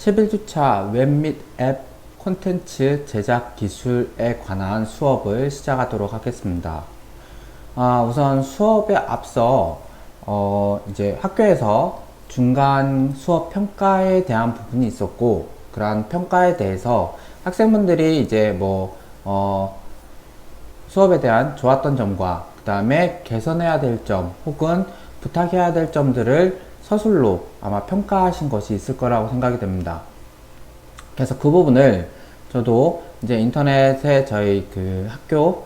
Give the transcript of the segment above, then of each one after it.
11주차 웹 및 앱 콘텐츠 제작 기술에 관한 수업을 시작하도록 하겠습니다. 우선 수업에 앞서 이제 학교에서 중간 수업 평가에 대한 부분이 있었고, 그러한 평가에 대해서 학생분들이 이제 수업에 대한 좋았던 점과 그 다음에 개선해야 될 점 혹은 부탁해야 될 점들을 서술로 아마 평가하신 것이 있을 거라고 생각이 됩니다. 그래서 그 부분을 저도 이제 인터넷에 저희 그 학교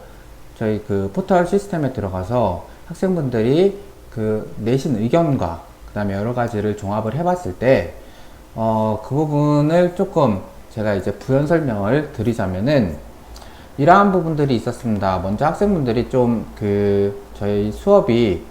저희 그 포털 시스템에 들어가서 학생분들이 그 내신 의견과 그 다음에 여러 가지를 종합을 해봤을 때 그 부분을 조금 제가 이제 부연 설명을 드리자면은 이러한 부분들이 있었습니다. 먼저 학생분들이 좀 저희 수업이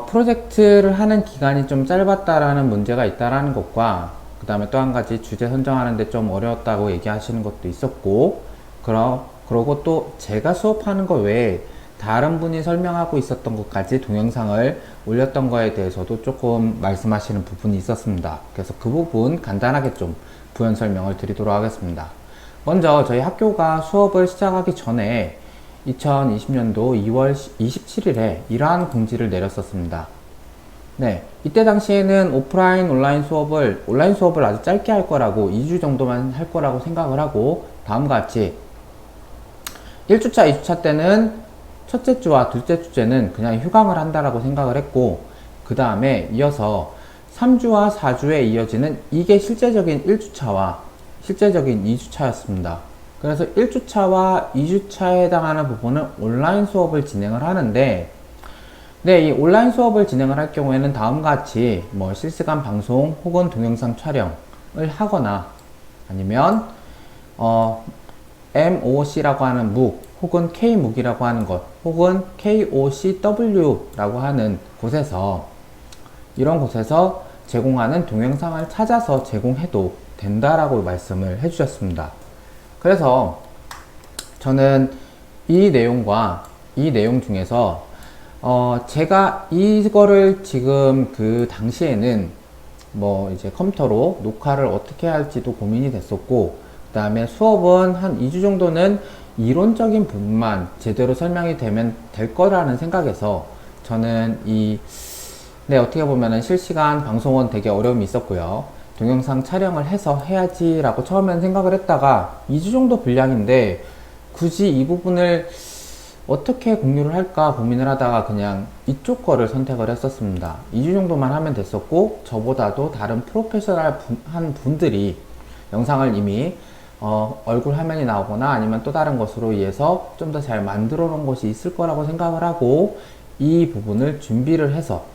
프로젝트를 하는 기간이 좀 짧았다라는 문제가 있다라는 것과 그 다음에 또 한 가지 주제 선정하는데 좀 어려웠다고 얘기하시는 것도 있었고, 그러고 또 제가 수업하는 것 외에 다른 분이 설명하고 있었던 것까지 동영상을 올렸던 거에 대해서도 조금 말씀하시는 부분이 있었습니다. 그래서 그 부분 간단하게 좀 부연 설명을 드리도록 하겠습니다. 먼저 저희 학교가 수업을 시작하기 전에 2020년도 2월 27일에 이러한 공지를 내렸었습니다. 네, 이때 당시에는 온라인 수업을 아주 짧게 할 거라고 2주 정도만 할 거라고 생각을 하고, 다음과 같이 1주차, 2주차 때는 첫째 주와 둘째 주째는 그냥 휴강을 한다라고 생각을 했고, 그 다음에 이어서 3주와 4주에 이어지는 이게 실제적인 1주차와 실제적인 2주차였습니다. 그래서 1주차와 2주차에 해당하는 부분은 온라인 수업을 진행을 하는데, 네, 이 온라인 수업을 진행을 할 경우에는 다음과 같이 실시간 방송 혹은 동영상 촬영을 하거나 아니면 MOOC라고 하는 MOOC 혹은 KMOOC이라고 하는 것 혹은 KOCW라고 하는 곳에서 이런 곳에서 제공하는 동영상을 찾아서 제공해도 된다라고 말씀을 해주셨습니다. 그래서 저는 이 내용과 이 내용 중에서 제가 이거를 지금 그 당시에는 이제 컴퓨터로 녹화를 어떻게 할지도 고민이 됐었고, 그 다음에 수업은 한 2주 정도는 이론적인 부분만 제대로 설명이 되면 될 거라는 생각에서 저는 어떻게 보면은 실시간 방송은 되게 어려움이 있었고요. 동영상 촬영을 해서 해야지 라고 처음에는 생각을 했다가 2주 정도 분량인데 굳이 이 부분을 어떻게 공유를 할까 고민을 하다가 그냥 이쪽 거를 선택을 했었습니다. 2주 정도만 하면 됐었고, 저보다도 다른 프로페셔널한 분들이 영상을 이미 얼굴 화면이 나오거나 아니면 또 다른 것으로 인해서 좀 더 잘 만들어 놓은 것이 있을 거라고 생각을 하고, 이 부분을 준비를 해서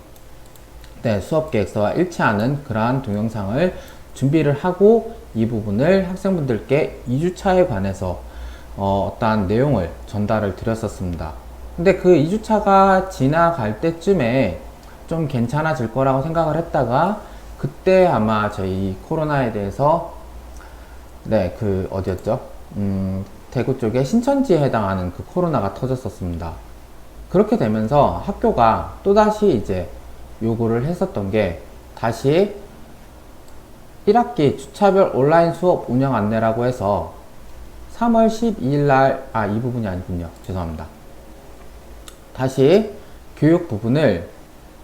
수업 계획서와 일치하는 그러한 동영상을 준비를 하고 이 부분을 학생분들께 2주차에 관해서 어떠한 내용을 전달을 드렸었습니다. 근데 그 2주차가 지나갈 때쯤에 좀 괜찮아질 거라고 생각을 했다가, 그때 아마 저희 코로나에 대해서 어디였죠? 대구 쪽에 신천지에 해당하는 그 코로나가 터졌었습니다. 그렇게 되면서 학교가 또다시 이제 요구를 했었던 게, 다시 1학기 주차별 온라인 수업 운영 안내라고 해서 3월 12일 날, 이 부분이 아니군요. 죄송합니다. 다시 교육 부분을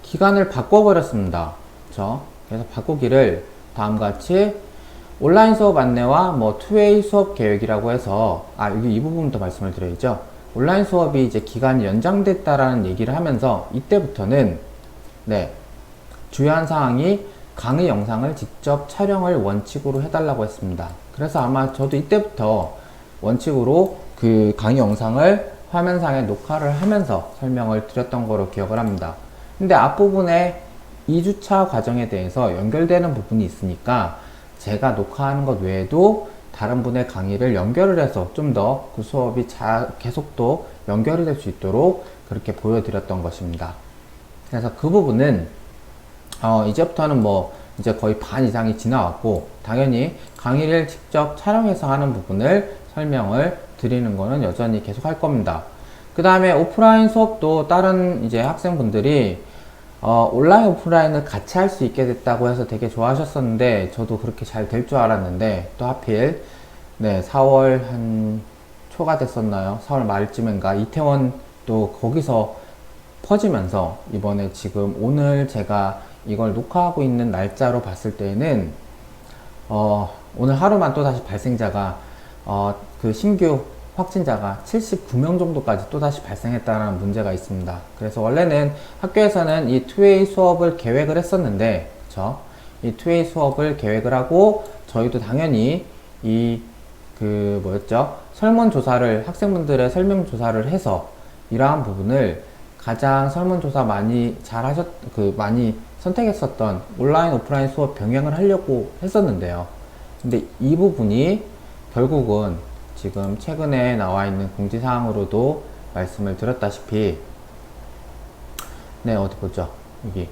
기간을 바꿔버렸습니다. 그래서 바꾸기를 다음과 같이 온라인 수업 안내와 2웨이 수업 계획이라고 해서, 여기 이 부분부터 말씀을 드려야죠. 온라인 수업이 이제 기간이 연장됐다라는 얘기를 하면서 이때부터는 주요한 사항이 강의 영상을 직접 촬영을 원칙으로 해달라고 했습니다. 그래서 아마 저도 이때부터 원칙으로 그 강의 영상을 화면상에 녹화를 하면서 설명을 드렸던 거로 기억을 합니다. 근데 앞부분에 2주차 과정에 대해서 연결되는 부분이 있으니까 제가 녹화하는 것 외에도 다른 분의 강의를 연결을 해서 좀 더 그 수업이 계속 또 연결이 될 수 있도록 그렇게 보여드렸던 것입니다. 그래서 그 부분은 이제부터는 이제 거의 반 이상이 지나왔고, 당연히 강의를 직접 촬영해서 하는 부분을 설명을 드리는 거는 여전히 계속 할 겁니다. 그 다음에 오프라인 수업도 다른 이제 학생분들이 온라인 오프라인을 같이 할 수 있게 됐다고 해서 되게 좋아하셨었는데 저도 그렇게 잘 될 줄 알았는데 또 하필 네 4월 한 초가 됐었나요? 4월 말쯤인가 이태원 또 거기서 퍼지면서 이번에 지금 오늘 제가 이걸 녹화하고 있는 날짜로 봤을 때에는 오늘 하루만 또다시 발생자가 그 신규 확진자가 79명 정도까지 또다시 발생했다는 문제가 있습니다. 그래서 원래는 학교에서는 이 2웨이 수업을 계획을 했었는데, 그쵸? 이 2웨이 수업을 계획을 하고, 저희도 당연히 설문조사를, 학생분들의 설문조사를 해서, 이러한 부분을 가장 설문조사 많이 많이 선택했었던 온라인, 오프라인 수업 병행을 하려고 했었는데요. 근데 이 부분이 결국은 지금 최근에 나와 있는 공지사항으로도 말씀을 드렸다시피 네 어디 보죠 여기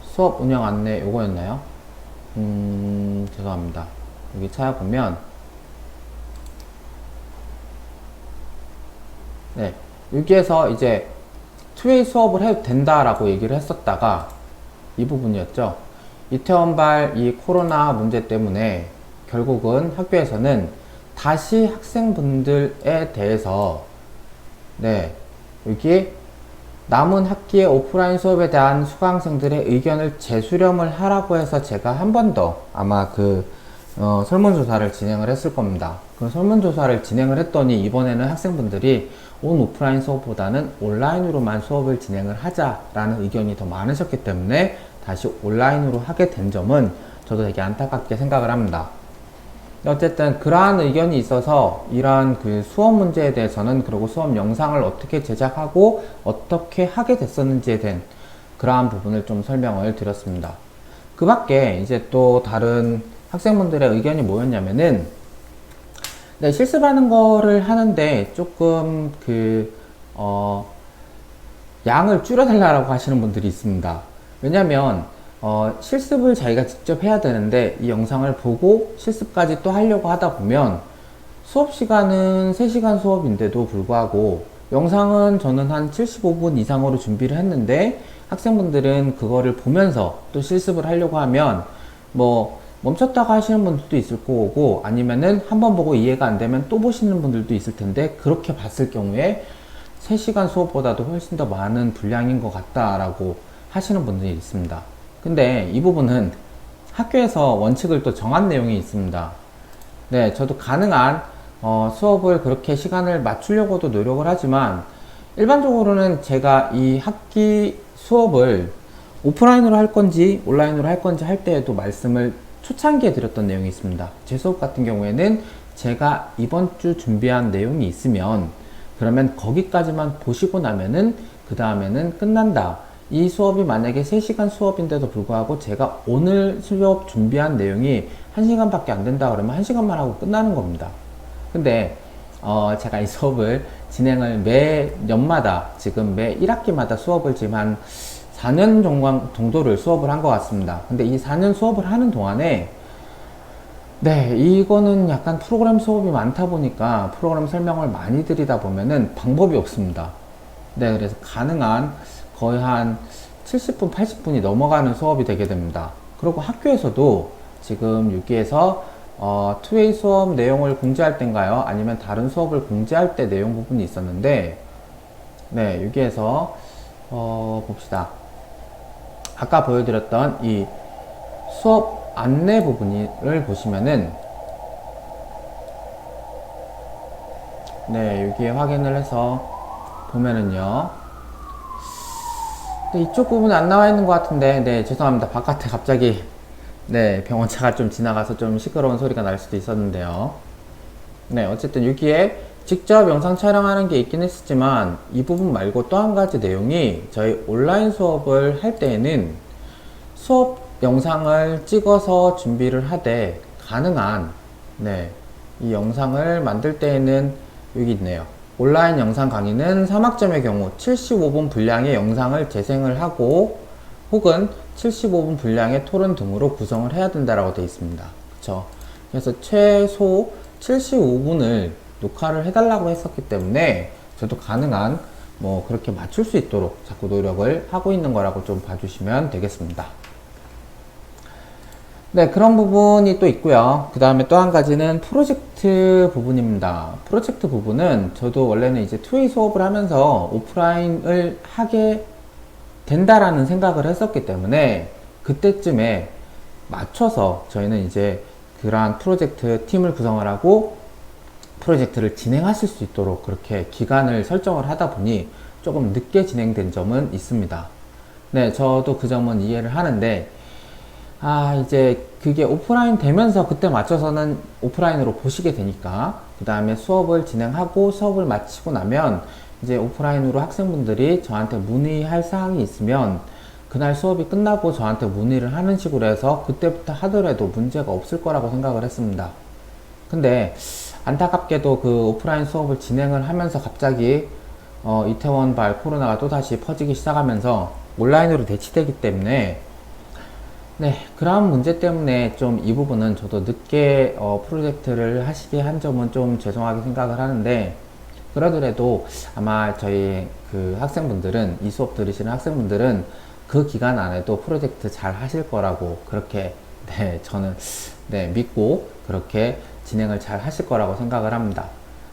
수업 운영 안내 요거였나요? 죄송합니다. 여기 찾아보면 네 여기에서 이제 2웨이 수업을 해도 된다라고 얘기를 했었다가 이 부분이었죠. 이태원발 이 코로나 문제 때문에 결국은 학교에서는 다시 학생분들에 대해서 네 여기 남은 학기의 오프라인 수업에 대한 수강생들의 의견을 재수렴을 하라고 해서 제가 한 번 더 아마 설문조사를 진행을 했을 겁니다. 그 설문조사를 진행을 했더니 이번에는 학생분들이 온 오프라인 수업보다는 온라인으로만 수업을 진행을 하자라는 의견이 더 많으셨기 때문에 다시 온라인으로 하게 된 점은 저도 되게 안타깝게 생각을 합니다. 어쨌든 그러한 의견이 있어서 이러한 그 수업 문제에 대해서는 그리고 수업 영상을 어떻게 제작하고 어떻게 하게 됐었는지에 대한 그러한 부분을 좀 설명을 드렸습니다. 그 밖에 이제 또 다른 학생분들의 의견이 뭐였냐면은 네, 실습하는 거를 하는데 조금 양을 줄여달라고 하시는 분들이 있습니다. 왜냐면 실습을 자기가 직접 해야 되는데 이 영상을 보고 실습까지 또 하려고 하다 보면 수업 시간은 3시간 수업인데도 불구하고 영상은 저는 한 75분 이상으로 준비를 했는데 학생분들은 그거를 보면서 또 실습을 하려고 하면 뭐 멈췄다가 하시는 분들도 있을 거고 아니면은 한번 보고 이해가 안 되면 또 보시는 분들도 있을 텐데 그렇게 봤을 경우에 3시간 수업보다도 훨씬 더 많은 분량인 것 같다라고 하시는 분들이 있습니다. 근데 이 부분은 학교에서 원칙을 또 정한 내용이 있습니다. 네, 저도 가능한 수업을 그렇게 시간을 맞추려고도 노력을 하지만 일반적으로는 제가 이 학기 수업을 오프라인으로 할 건지 온라인으로 할 건지 할 때에도 말씀을 초창기에 드렸던 내용이 있습니다. 제 수업 같은 경우에는 제가 이번 주 준비한 내용이 있으면 그러면 거기까지만 보시고 나면은 그 다음에는 끝난다. 이 수업이 만약에 3시간 수업인데도 불구하고 제가 오늘 수업 준비한 내용이 1시간밖에 안 된다 그러면 1시간만 하고 끝나는 겁니다. 근데 제가 이 수업을 진행을 매 년마다 지금 매 1학기마다 수업을 지금 한 4년 정도를 수업을 한 것 같습니다. 근데 이 4년 수업을 하는 동안에 네, 이거는 약간 프로그램 수업이 많다 보니까 프로그램 설명을 많이 드리다 보면은 방법이 없습니다. 네, 그래서 가능한 거의 한 70분, 80분이 넘어가는 수업이 되게 됩니다. 그리고 학교에서도 지금 여기에서 2웨이 수업 내용을 공지할 때인가요? 아니면 다른 수업을 공지할 때 내용 부분이 있었는데 네, 여기에서 봅시다. 아까 보여드렸던 이 수업 안내 부분을 보시면은 네, 여기에 확인을 해서 보면은요. 네, 이쪽 부분은 안 나와 있는 것 같은데, 네, 죄송합니다. 바깥에 갑자기, 네, 병원차가 좀 지나가서 좀 시끄러운 소리가 날 수도 있었는데요. 네, 어쨌든 여기에 직접 영상 촬영하는 게 있긴 했었지만, 이 부분 말고 또 한 가지 내용이 저희 온라인 수업을 할 때에는 수업 영상을 찍어서 준비를 하되, 가능한, 네, 이 영상을 만들 때에는 여기 있네요. 온라인 영상 강의는 3학점의 경우 75분 분량의 영상을 재생을 하고 혹은 75분 분량의 토론 등으로 구성을 해야 된다라고 되어 있습니다. 그쵸? 그래서 최소 75분을 녹화를 해달라고 했었기 때문에 저도 가능한 뭐 그렇게 맞출 수 있도록 자꾸 노력을 하고 있는 거라고 좀 봐주시면 되겠습니다. 네, 그런 부분이 또 있고요. 그 다음에 또 한 가지는 프로젝트 부분입니다. 프로젝트 부분은 저도 원래는 이제 2웨이 수업을 하면서 오프라인을 하게 된다라는 생각을 했었기 때문에 그때쯤에 맞춰서 저희는 이제 그러한 프로젝트 팀을 구성을 하고 프로젝트를 진행하실 수 있도록 그렇게 기간을 설정을 하다 보니 조금 늦게 진행된 점은 있습니다. 네, 저도 그 점은 이해를 하는데 이제 그게 오프라인 되면서 그때 맞춰서는 오프라인으로 보시게 되니까 그 다음에 수업을 진행하고 수업을 마치고 나면 이제 오프라인으로 학생분들이 저한테 문의할 사항이 있으면 그날 수업이 끝나고 저한테 문의를 하는 식으로 해서 그때부터 하더라도 문제가 없을 거라고 생각을 했습니다. 근데 안타깝게도 그 오프라인 수업을 진행을 하면서 갑자기 이태원 발 코로나가 또다시 퍼지기 시작하면서 온라인으로 대치되기 때문에 네, 그런 문제 때문에 좀 이 부분은 저도 늦게 프로젝트를 하시게 한 점은 좀 죄송하게 생각을 하는데 그러더라도 아마 저희 그 학생분들은 이 수업 들으시는 학생분들은 그 기간 안에도 프로젝트 잘 하실 거라고 그렇게 네, 저는 네, 믿고 그렇게 진행을 잘 하실 거라고 생각을 합니다.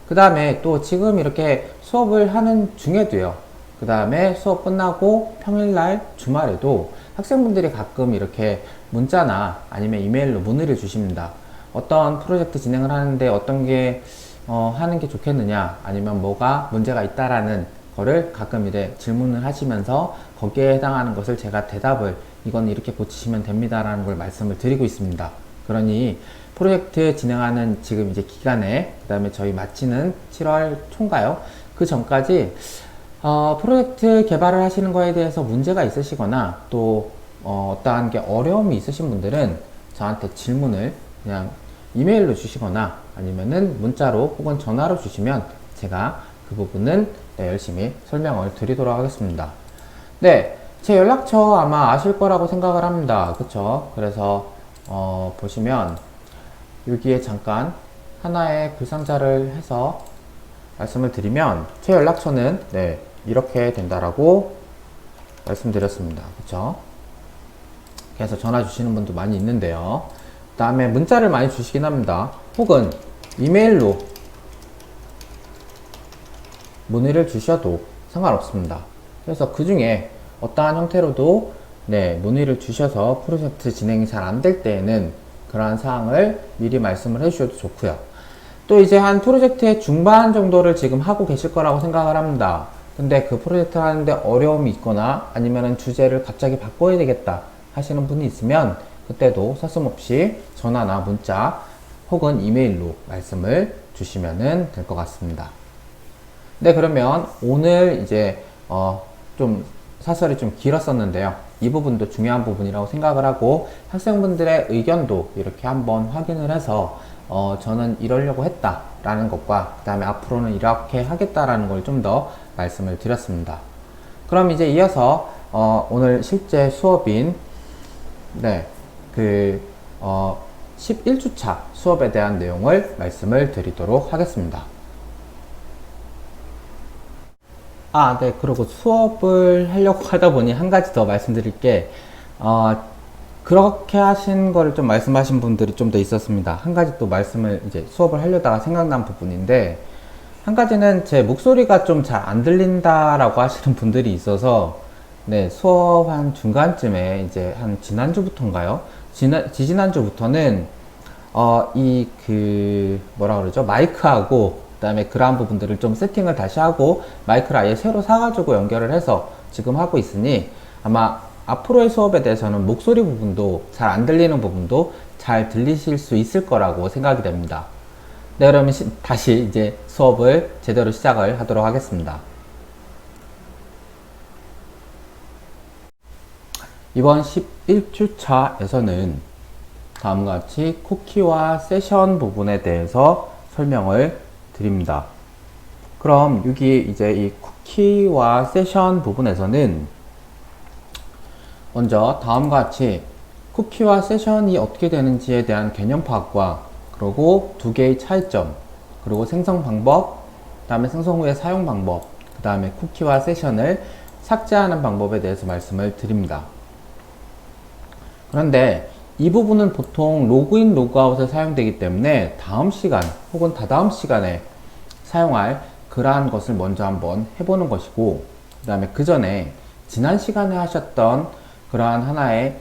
그 다음에 또 지금 이렇게 수업을 하는 중에도요. 그 다음에 수업 끝나고 평일날 주말에도 학생분들이 가끔 이렇게 문자나 아니면 이메일로 문의를 주십니다. 어떤 프로젝트 진행을 하는데 어떤 게 하는 게 좋겠느냐 아니면 뭐가 문제가 있다라는 거를 가끔 이제 질문을 하시면서 거기에 해당하는 것을 제가 대답을 이건 이렇게 고치시면 됩니다 라는 걸 말씀을 드리고 있습니다. 그러니 프로젝트 진행하는 지금 이제 기간에 그 다음에 저희 마치는 7월 초인가요? 그 전까지 프로젝트 개발을 하시는 거에 대해서 문제가 있으시거나 또 어떠한 게 어려움이 있으신 분들은 저한테 질문을 그냥 이메일로 주시거나 아니면은 문자로 혹은 전화로 주시면 제가 그 부분은 네, 열심히 설명을 드리도록 하겠습니다. 네, 제 연락처 아마 아실 거라고 생각을 합니다. 그쵸? 그래서 보시면 여기에 잠깐 하나의 글상자를 해서 말씀을 드리면 제 연락처는 네, 이렇게 된다라고 말씀드렸습니다. 그쵸? 그래서 전화 주시는 분도 많이 있는데요. 그 다음에 문자를 많이 주시긴 합니다. 혹은 이메일로 문의를 주셔도 상관없습니다. 그래서 그 중에 어떠한 형태로도 네, 문의를 주셔서 프로젝트 진행이 잘 안 될 때에는 그러한 사항을 미리 말씀을 해주셔도 좋고요. 또 이제 한 프로젝트의 중반 정도를 지금 하고 계실 거라고 생각을 합니다. 근데 그 프로젝트 하는데 어려움이 있거나 아니면은 주제를 갑자기 바꿔야 되겠다 하시는 분이 있으면 그때도 서슴없이 전화나 문자 혹은 이메일로 말씀을 주시면 될 것 같습니다. 네, 그러면 오늘 이제 좀 사설이 좀 길었었는데요. 이 부분도 중요한 부분이라고 생각을 하고 학생분들의 의견도 이렇게 한번 확인을 해서 저는 이러려고 했다라는 것과 그 다음에 앞으로는 이렇게 하겠다라는 걸 좀 더 말씀을 드렸습니다. 그럼 이제 이어서 오늘 실제 수업인 네, 11주차 수업에 대한 내용을 말씀을 드리도록 하겠습니다. 네, 그리고 수업을 하려고 하다 보니 한 가지 더 말씀드릴 게, 그렇게 하신 거를 좀 말씀하신 분들이 좀 더 있었습니다. 한 가지 또 말씀을 이제 수업을 하려다가 생각난 부분인데, 한 가지는 제 목소리가 좀 잘 안 들린다라고 하시는 분들이 있어서, 네, 수업 한 중간쯤에 이제 한 지난주부터인가요? 지지난주부터는, 뭐라 그러죠? 마이크하고, 그 다음에 그러한 부분들을 좀 세팅을 다시 하고 마이크를 아예 새로 사가지고 연결을 해서 지금 하고 있으니 아마 앞으로의 수업에 대해서는 목소리 부분도 잘 안 들리는 부분도 잘 들리실 수 있을 거라고 생각이 됩니다. 네, 그러면 다시 이제 수업을 제대로 시작을 하도록 하겠습니다. 이번 11주차에서는 다음과 같이 쿠키와 세션 부분에 대해서 설명을 드립니다. 그럼 여기 이제 이 쿠키와 세션 부분에서는 먼저 다음과 같이 쿠키와 세션이 어떻게 되는지에 대한 개념 파악과 그리고 두 개의 차이점 그리고 생성 방법, 그 다음에 생성 후의 사용 방법, 그 그 다음에 쿠키와 세션을 삭제하는 방법에 대해서 말씀을 드립니다. 그런데 이 부분은 보통 로그인, 로그아웃에 사용되기 때문에 다음 시간 혹은 다다음 시간에 사용할 그러한 것을 먼저 한번 해보는 것이고, 그 다음에 그 전에 지난 시간에 하셨던 그러한 하나의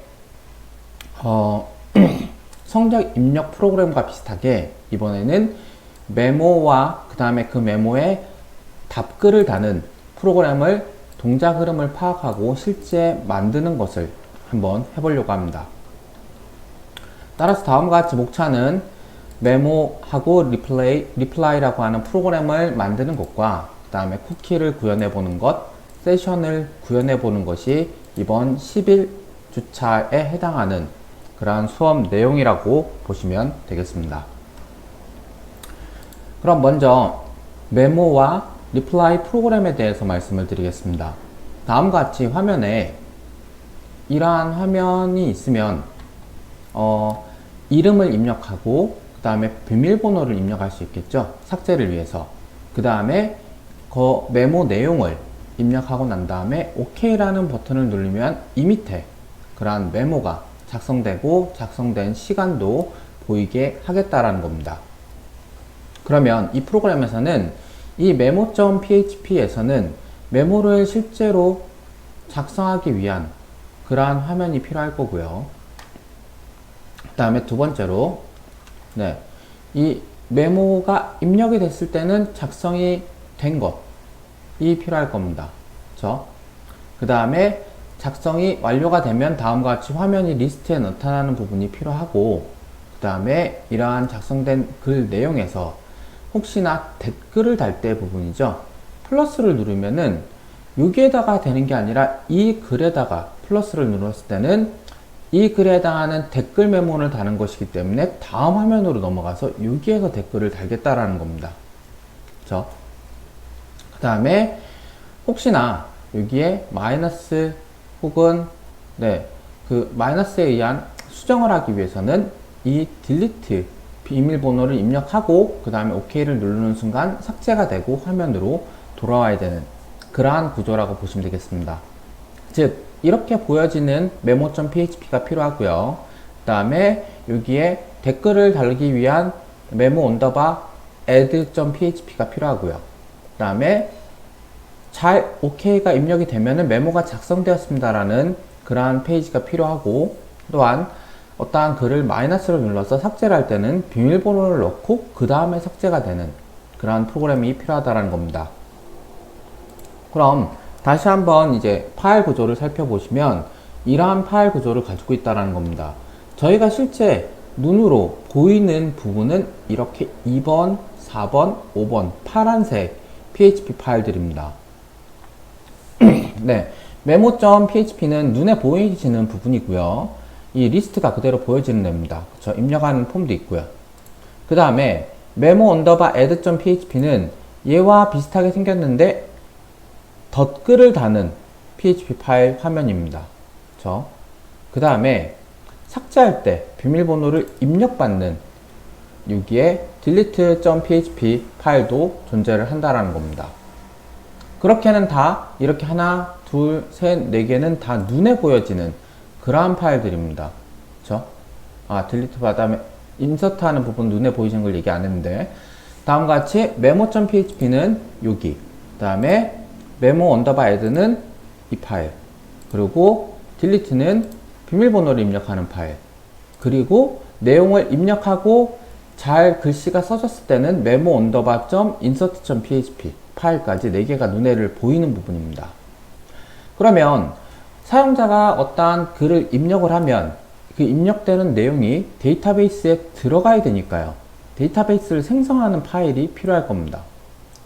성적 입력 프로그램과 비슷하게 이번에는 메모와 그 다음에 그 메모에 답글을 다는 프로그램을 동작 흐름을 파악하고 실제 만드는 것을 한번 해보려고 합니다. 따라서 다음과 같이 목차는 메모하고 리플라이라고 하는 프로그램을 만드는 것과 그 다음에 쿠키를 구현해 보는 것, 세션을 구현해 보는 것이 이번 11주차에 해당하는 그러한 수업 내용이라고 보시면 되겠습니다. 그럼 먼저 메모와 리플라이 프로그램에 대해서 말씀을 드리겠습니다. 다음과 같이 화면에 이러한 화면이 있으면 이름을 입력하고 그 다음에 비밀번호를 입력할 수 있겠죠. 삭제를 위해서. 그 다음에 그 메모 내용을 입력하고 난 다음에 OK라는 버튼을 누르면 이 밑에 그러한 메모가 작성되고 작성된 시간도 보이게 하겠다라는 겁니다. 그러면 이 프로그램에서는 이 memo.php에서는 메모를 실제로 작성하기 위한 그러한 화면이 필요할 거고요. 그 다음에 두 번째로 이 메모가 입력이 됐을 때는 작성이 된 것이 필요할 겁니다. 그렇죠? 그 다음에 작성이 완료가 되면 다음과 같이 화면이 리스트에 나타나는 부분이 필요하고, 그 다음에 이러한 작성된 글 내용에서 혹시나 댓글을 달 때 부분이죠. 플러스를 누르면은 여기에다가 되는 게 아니라 이 글에다가 플러스를 눌렀을 때는 이 글에 해당하는 댓글 메모를 다는 것이기 때문에 다음 화면으로 넘어가서 여기에서 댓글을 달겠다라는 겁니다. 그렇죠? 그 다음에 혹시나 여기에 마이너스 혹은 그 마이너스에 의한 수정을 하기 위해서는 이 딜리트 비밀번호를 입력하고 그 다음에 OK를 누르는 순간 삭제가 되고 화면으로 돌아와야 되는 그러한 구조라고 보시면 되겠습니다. 즉 이렇게 보여지는 memo.php가 필요하고요. 그 다음에 여기에 댓글을 달기 위한 memo_add.php가 필요하고요. 그 다음에 잘 OK가 입력이 되면은 메모가 작성되었습니다라는 그러한 페이지가 필요하고, 또한 어떠한 글을 마이너스를 눌러서 삭제를 할 때는 비밀번호를 넣고 그 다음에 삭제가 되는 그러한 프로그램이 필요하다는 겁니다. 그럼 다시 한번 이제 파일 구조를 살펴보시면 이러한 파일 구조를 가지고 있다는 겁니다. 저희가 실제 눈으로 보이는 부분은 이렇게 2번, 4번, 5번 파란색 PHP 파일들입니다. memo.php는 눈에 보이지는 부분이고요. 이 리스트가 그대로 보여지는 데입니다. 그쵸? 입력하는 폼도 있고요. 그 다음에 memo_add.php는 얘와 비슷하게 생겼는데 덧글을 다는 PHP 파일 화면입니다. 그쵸? 그 다음에 삭제할 때 비밀번호를 입력받는 여기에 delete.php 파일도 존재를 한다라는 겁니다. 그렇게는 다 이렇게 하나, 둘, 셋, 네 개는 다 눈에 보여지는 그러한 파일들입니다. 그쵸? 딜리트 받다음에 인서트 하는 부분 눈에 보이시는 걸 얘기 안 했는데, 다음과 같이 memo.php는 여기, 그 다음에 memo_add는 이 파일, 그리고 delete는 비밀번호를 입력하는 파일, 그리고 내용을 입력하고 잘 글씨가 써졌을 때는 memo_insert.php 파일까지 4개가 눈에를 보이는 부분입니다. 그러면 사용자가 어떠한 글을 입력을 하면 그 입력되는 내용이 데이터베이스에 들어가야 되니까요. 데이터베이스를 생성하는 파일이 필요할 겁니다.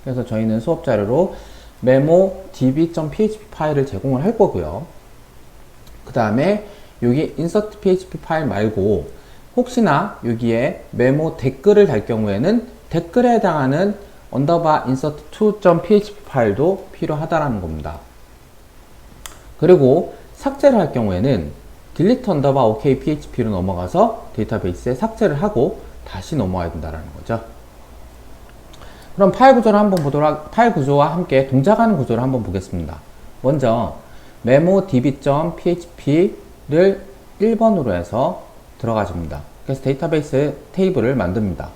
그래서 저희는 수업 자료로 memo_db.php 파일을 제공을 할 거고요. 그 다음에 여기 insert.php 파일 말고 혹시나 여기에 메모 댓글을 달 경우에는 댓글에 해당하는 insert2.php 파일도 필요하다라는 겁니다. 그리고 삭제를 할 경우에는 delete_ok.php로 넘어가서 데이터베이스에 삭제를 하고 다시 넘어와야 된다는 거죠. 그럼 파일 구조와 함께 동작하는 구조를 한번 보겠습니다. 먼저 메모 db.php를 1번으로 해서 들어가 줍니다. 그래서 데이터베이스 테이블을 만듭니다.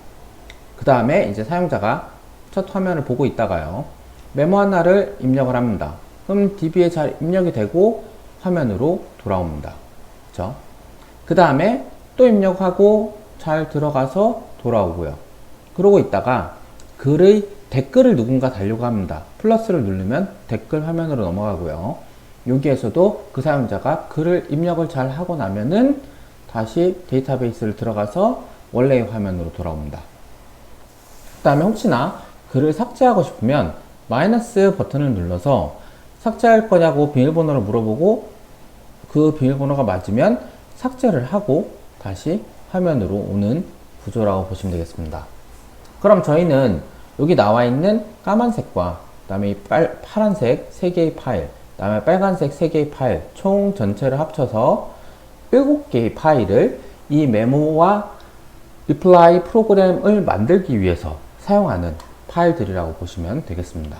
그 다음에 이제 사용자가 첫 화면을 보고 있다가요, 메모 하나를 입력을 합니다. 그럼 db에 잘 입력이 되고 화면으로 돌아옵니다. 그쵸? 그 다음에 또 입력하고 잘 들어가서 돌아오고요. 그러고 있다가 글의 댓글을 누군가 달려고 합니다. 플러스를 누르면 댓글 화면으로 넘어가고요. 여기에서도 그 사용자가 글을 입력을 잘 하고 나면은 다시 데이터베이스를 들어가서 원래의 화면으로 돌아옵니다. 그 다음에 혹시나 글을 삭제하고 싶으면 마이너스 버튼을 눌러서 삭제할 거냐고 비밀번호를 물어보고 그 비밀번호가 맞으면 삭제를 하고 다시 화면으로 오는 구조라고 보시면 되겠습니다. 그럼 저희는 여기 나와 있는 까만색과 그 다음에 파란색 3개의 파일, 그 다음에 빨간색 3개의 파일 총 전체를 합쳐서 7개의 파일을 이 메모와 리플라이 프로그램을 만들기 위해서 사용하는 파일들이라고 보시면 되겠습니다.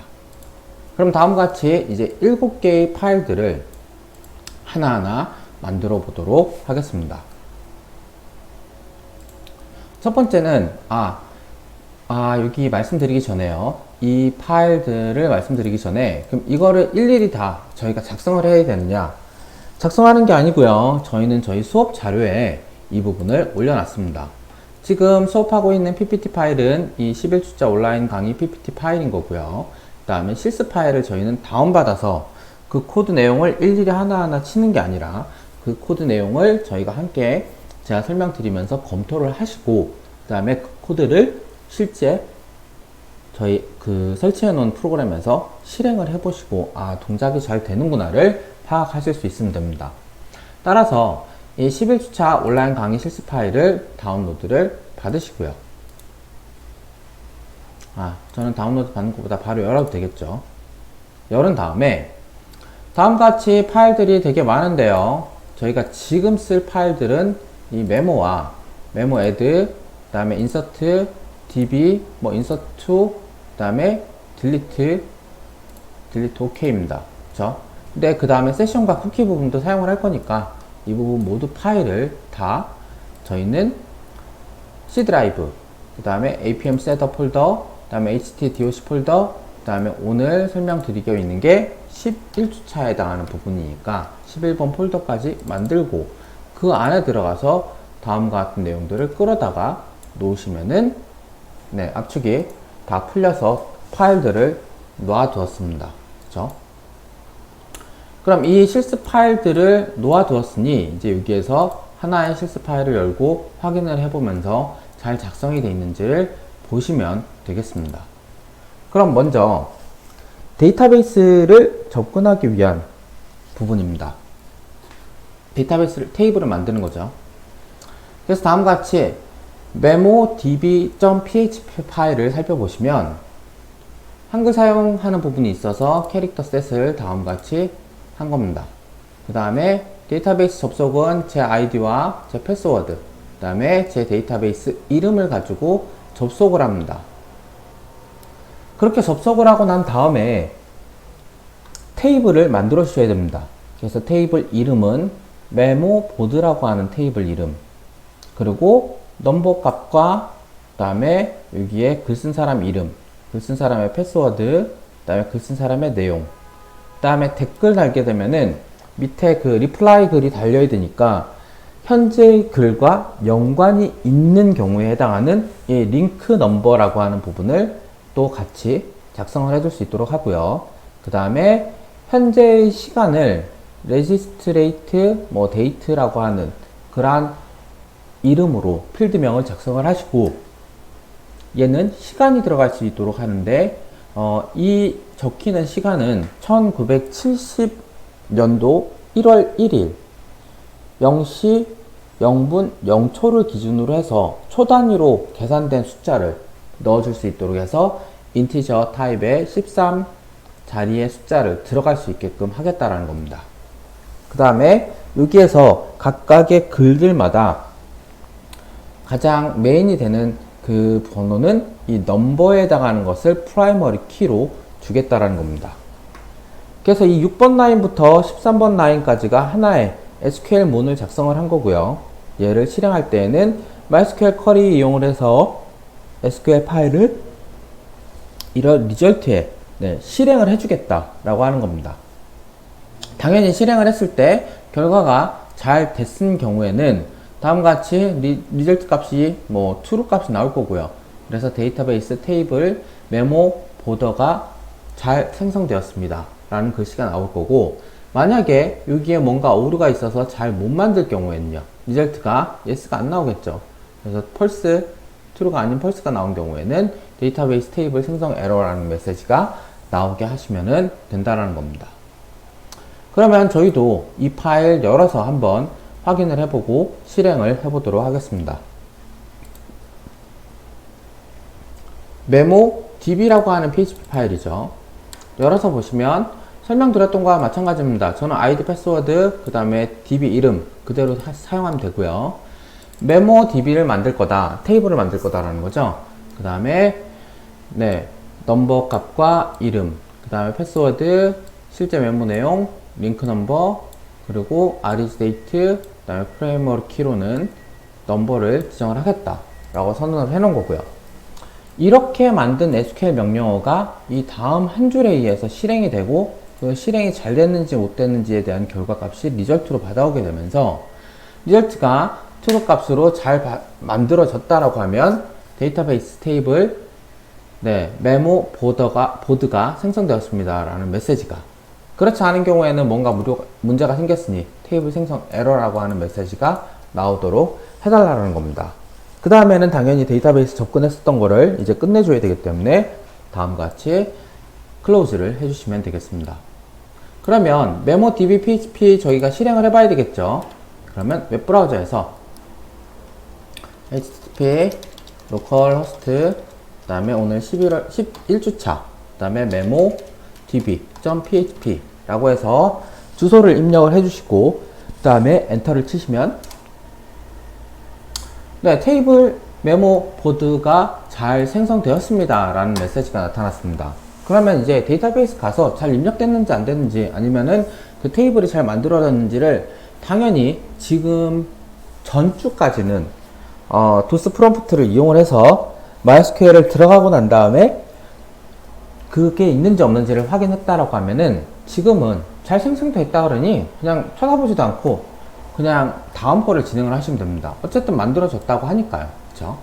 그럼 다음과 같이 이제 7개의 파일들을 하나하나 만들어 보도록 하겠습니다. 첫 번째는 여기 말씀드리기 전에요, 이 파일들을 말씀드리기 전에 그럼 이거를 일일이 다 저희가 작성을 해야 되느냐, 작성하는 게 아니고요, 저희는 저희 수업 자료에 이 부분을 올려놨습니다. 지금 수업하고 있는 PPT 파일은 이 11주차 온라인 강의 PPT 파일인 거고요. 그 다음에 실습 파일을 저희는 다운받아서 그 코드 내용을 일일이 하나하나 치는 게 아니라 그 코드 내용을 저희가 함께 제가 설명드리면서 검토를 하시고 그 다음에 그 코드를 실제 저희 그 설치해 놓은 프로그램에서 실행을 해 보시고 동작이 잘 되는구나를 파악하실 수 있으면 됩니다. 따라서 이 11주차 온라인 강의 실습 파일을 다운로드를 받으시고요. 저는 다운로드 받는 것보다 바로 열어도 되겠죠. 열은 다음에 다음과 같이 파일들이 되게 많은데요, 저희가 지금 쓸 파일들은 이 메모와 메모 애드, 그 다음에 인서트, db, 인서트 to, 그 다음에 딜리트 OK입니다. 그쵸? 근데 그 다음에 세션과 쿠키 부분도 사용을 할 거니까 이 부분 모두 파일을 다 저희는 C 드라이브, 그 다음에 APM 셋업 폴더, 그 다음에 HTDOC 폴더, 그 다음에 오늘 설명드리고 있는 게 11주차에 해당하는 부분이니까 11번 폴더까지 만들고 그 안에 들어가서 다음과 같은 내용들을 끌어다가 놓으시면은 압축이 다 풀려서 파일들을 놓아두었습니다. 그쵸? 그럼 이 실습 파일들을 놓아두었으니 이제 여기에서 하나의 실습 파일을 열고 확인을 해보면서 잘 작성이 되어 있는지를 보시면 되겠습니다. 그럼 먼저 데이터베이스를 접근하기 위한 부분입니다. 테이블을 만드는 거죠. 그래서 다음과 같이 메모 db.php 파일을 살펴보시면 한글 사용하는 부분이 있어서 캐릭터 셋을 다음과 같이 한 겁니다. 그 다음에 데이터베이스 접속은 제 아이디와 제 패스워드, 그 다음에 제 데이터베이스 이름을 가지고 접속을 합니다. 그렇게 접속을 하고 난 다음에 테이블을 만들어 주셔야 됩니다. 그래서 테이블 이름은 메모보드라고 하는 테이블 이름, 그리고 넘버 값과 그 다음에 여기에 글 쓴 사람 이름, 글 쓴 사람의 패스워드, 그 다음에 글 쓴 사람의 내용, 그 다음에 댓글 달게 되면은 밑에 그 리플라이 글이 달려야 되니까 현재의 글과 연관이 있는 경우에 해당하는 이 링크 넘버라고 하는 부분을 또 같이 작성을 해줄 수 있도록 하고요. 그 다음에 현재의 시간을 레지스트레이트 데이트라고 하는 그러한 이름으로 필드명을 작성을 하시고, 얘는 시간이 들어갈 수 있도록 하는데 이 적히는 시간은 1970년도 1월 1일 0시 0분 0초를 기준으로 해서 초 단위로 계산된 숫자를 넣어줄 수 있도록 해서 인티저 타입의 13 자리의 숫자를 들어갈 수 있게끔 하겠다라는 겁니다. 그 다음에 여기에서 각각의 글들마다 가장 메인이 되는 그 번호는 이 넘버에 해당하는 것을 프라이머리 키로 주겠다라는 겁니다. 그래서 이 6번 라인부터 13번 라인까지가 하나의 SQL 문을 작성을 한 거고요. 얘를 실행할 때에는 MySQL 쿼리 이용을 해서 SQL 파일을 이런 리절트에 실행을 해주겠다라고 하는 겁니다. 당연히 실행을 했을 때 결과가 잘 됐은 경우에는 다음과 같이 리절트 값이 뭐 true 값이 나올 거고요. 그래서 데이터베이스 테이블 메모 보더가 잘 생성되었습니다 라는 글씨가 나올 거고, 만약에 여기에 뭔가 오류가 있어서 잘 못 만들 경우에는요, 리절트가 yes가 안 나오겠죠. 그래서 false, true가 아닌 false가 나온 경우에는 데이터베이스 테이블 생성 에러라는 메시지가 나오게 하시면 된다라는 겁니다. 그러면 저희도 이 파일 열어서 한번 확인을 해보고 실행을 해보도록 하겠습니다. 메모 db라고 하는 php 파일이죠. 열어서 보시면 설명드렸던 거와 마찬가지입니다. 저는 아이디 패스워드 그 다음에 db 이름 그대로 사용하면 되고요. 메모 db를 만들 거다, 테이블을 만들 거다라는 거죠. 그 다음에 넘버 값과 이름, 그 다음에 패스워드, 실제 메모 내용, 링크 넘버, 그리고 rEasDate, 그 다음에 프레임워크 키로는 넘버를 지정을 하겠다 라고 선언을 해 놓은 거고요. 이렇게 만든 SQL 명령어가 이 다음 한 줄에 의해서 실행이 되고, 그 실행이 잘 됐는지 못 됐는지에 대한 결과값이 리절트로 받아오게 되면서, 리절트가 true 값으로 잘 만들어졌다라고 하면 데이터베이스 테이블 메모 보드가 생성되었습니다 라는 메시지가, 그렇지 않은 경우에는 뭔가 문제가 생겼으니 테이블 생성 에러라고 하는 메시지가 나오도록 해달라는 겁니다. 그 다음에는 당연히 데이터베이스 접근했었던 거를 이제 끝내줘야 되기 때문에 다음과 같이 클로즈를 해주시면 되겠습니다. 그러면 메모 db php 저희가 실행을 해봐야 되겠죠. 그러면 웹브라우저에서 http localhost 그 다음에 오늘 11주차 그 다음에 메모 db.php 라고 해서 주소를 입력을 해주시고, 그 다음에 엔터를 치시면 테이블 메모 보드가 잘 생성되었습니다 라는 메시지가 나타났습니다. 그러면 이제 데이터베이스 가서 잘 입력됐는지 안 됐는지, 아니면은 그 테이블이 잘 만들어졌는지를 당연히 지금 전주까지는 도스 프롬프트를 이용을 해서 MySQL을 들어가고 난 다음에 그게 있는지 없는지를 확인했다라고 하면은 지금은 잘 생성되어 있다 그러니 그냥 쳐다보지도 않고 그냥 다음 거를 진행을 하시면 됩니다. 어쨌든 만들어졌다고 하니까요. 그쵸?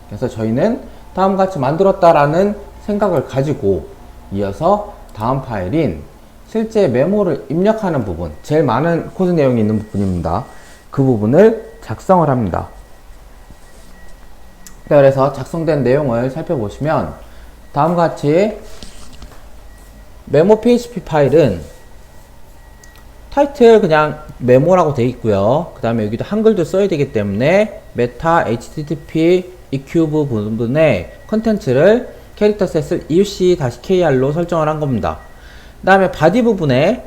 그래서 저희는 다음과 같이 만들었다라는 생각을 가지고 이어서 다음 파일인 실제 메모를 입력하는 부분, 제일 많은 코드 내용이 있는 부분입니다. 그 부분을 작성을 합니다. 그래서 작성된 내용을 살펴보시면 다음과 같이 메모 php 파일은 타이틀 그냥 메모라고 되어 있고요. 그 다음에 여기도 한글도 써야 되기 때문에 메타 http e큐브 부분에 컨텐츠를 캐릭터 셋을 euc-kr로 설정을 한 겁니다. 그 다음에 바디 부분에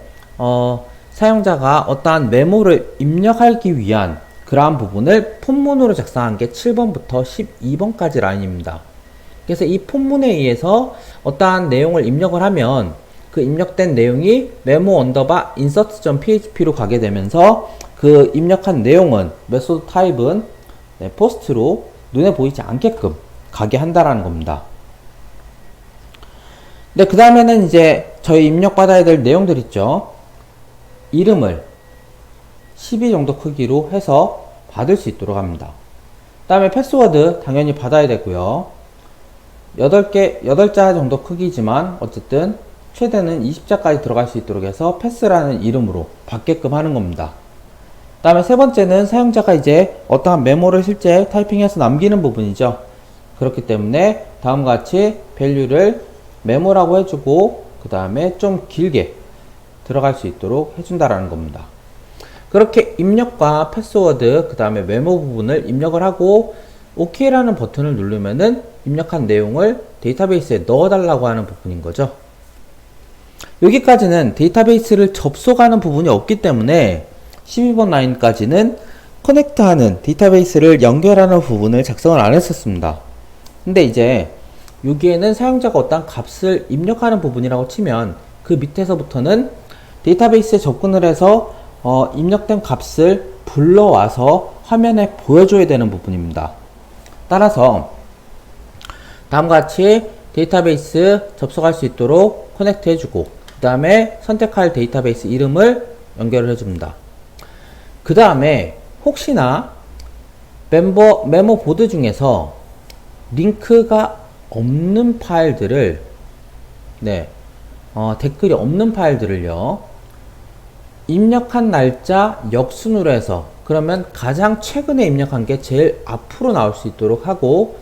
사용자가 어떠한 메모를 입력하기 위한 그러한 부분을 폰문으로 작성한 게 7번부터 12번까지 라인입니다. 그래서 이 폰문에 의해서 어떠한 내용을 입력을 하면 그 입력된 내용이 메모 언더바 insert.php로 가게 되면서 그 입력한 내용은 메소드 타입은 포스트로 눈에 보이지 않게끔 가게 한다라는 겁니다. 그 다음에는 이제 저희 입력받아야 될 내용들 있죠. 이름을 12 정도 크기로 해서 받을 수 있도록 합니다. 그 다음에 패스워드 당연히 받아야 되고요. 8자 정도 크기지만 어쨌든 최대는 20자까지 들어갈 수 있도록 해서 패스라는 이름으로 받게끔 하는 겁니다. 그 다음에 세 번째는 사용자가 이제 어떠한 메모를 실제 타이핑해서 남기는 부분이죠. 그렇기 때문에 다음과 같이 value를 메모라고 해주고 그 다음에 좀 길게 들어갈 수 있도록 해준다라는 겁니다. 그렇게 입력과 패스워드 그 다음에 메모 부분을 입력을 하고 OK라는 버튼을 누르면은 입력한 내용을 데이터베이스에 넣어달라고 하는 부분인 거죠. 여기까지는 데이터베이스를 접속하는 부분이 없기 때문에 12번 라인까지는 커넥트하는 데이터베이스를 연결하는 부분을 작성을 안 했었습니다. 근데 이제 여기에는 사용자가 어떤 값을 입력하는 부분이라고 치면 그 밑에서부터는 데이터베이스에 접근을 해서 입력된 값을 불러와서 화면에 보여줘야 되는 부분입니다. 따라서 다음과 같이 데이터베이스 접속할 수 있도록 커넥트 해주고 그 다음에 선택할 데이터베이스 이름을 연결을 해줍니다. 그 다음에 혹시나 메모 보드 중에서 링크가 없는 파일들을 댓글이 없는 파일들을요 입력한 날짜 역순으로 해서 그러면 가장 최근에 입력한 게 제일 앞으로 나올 수 있도록 하고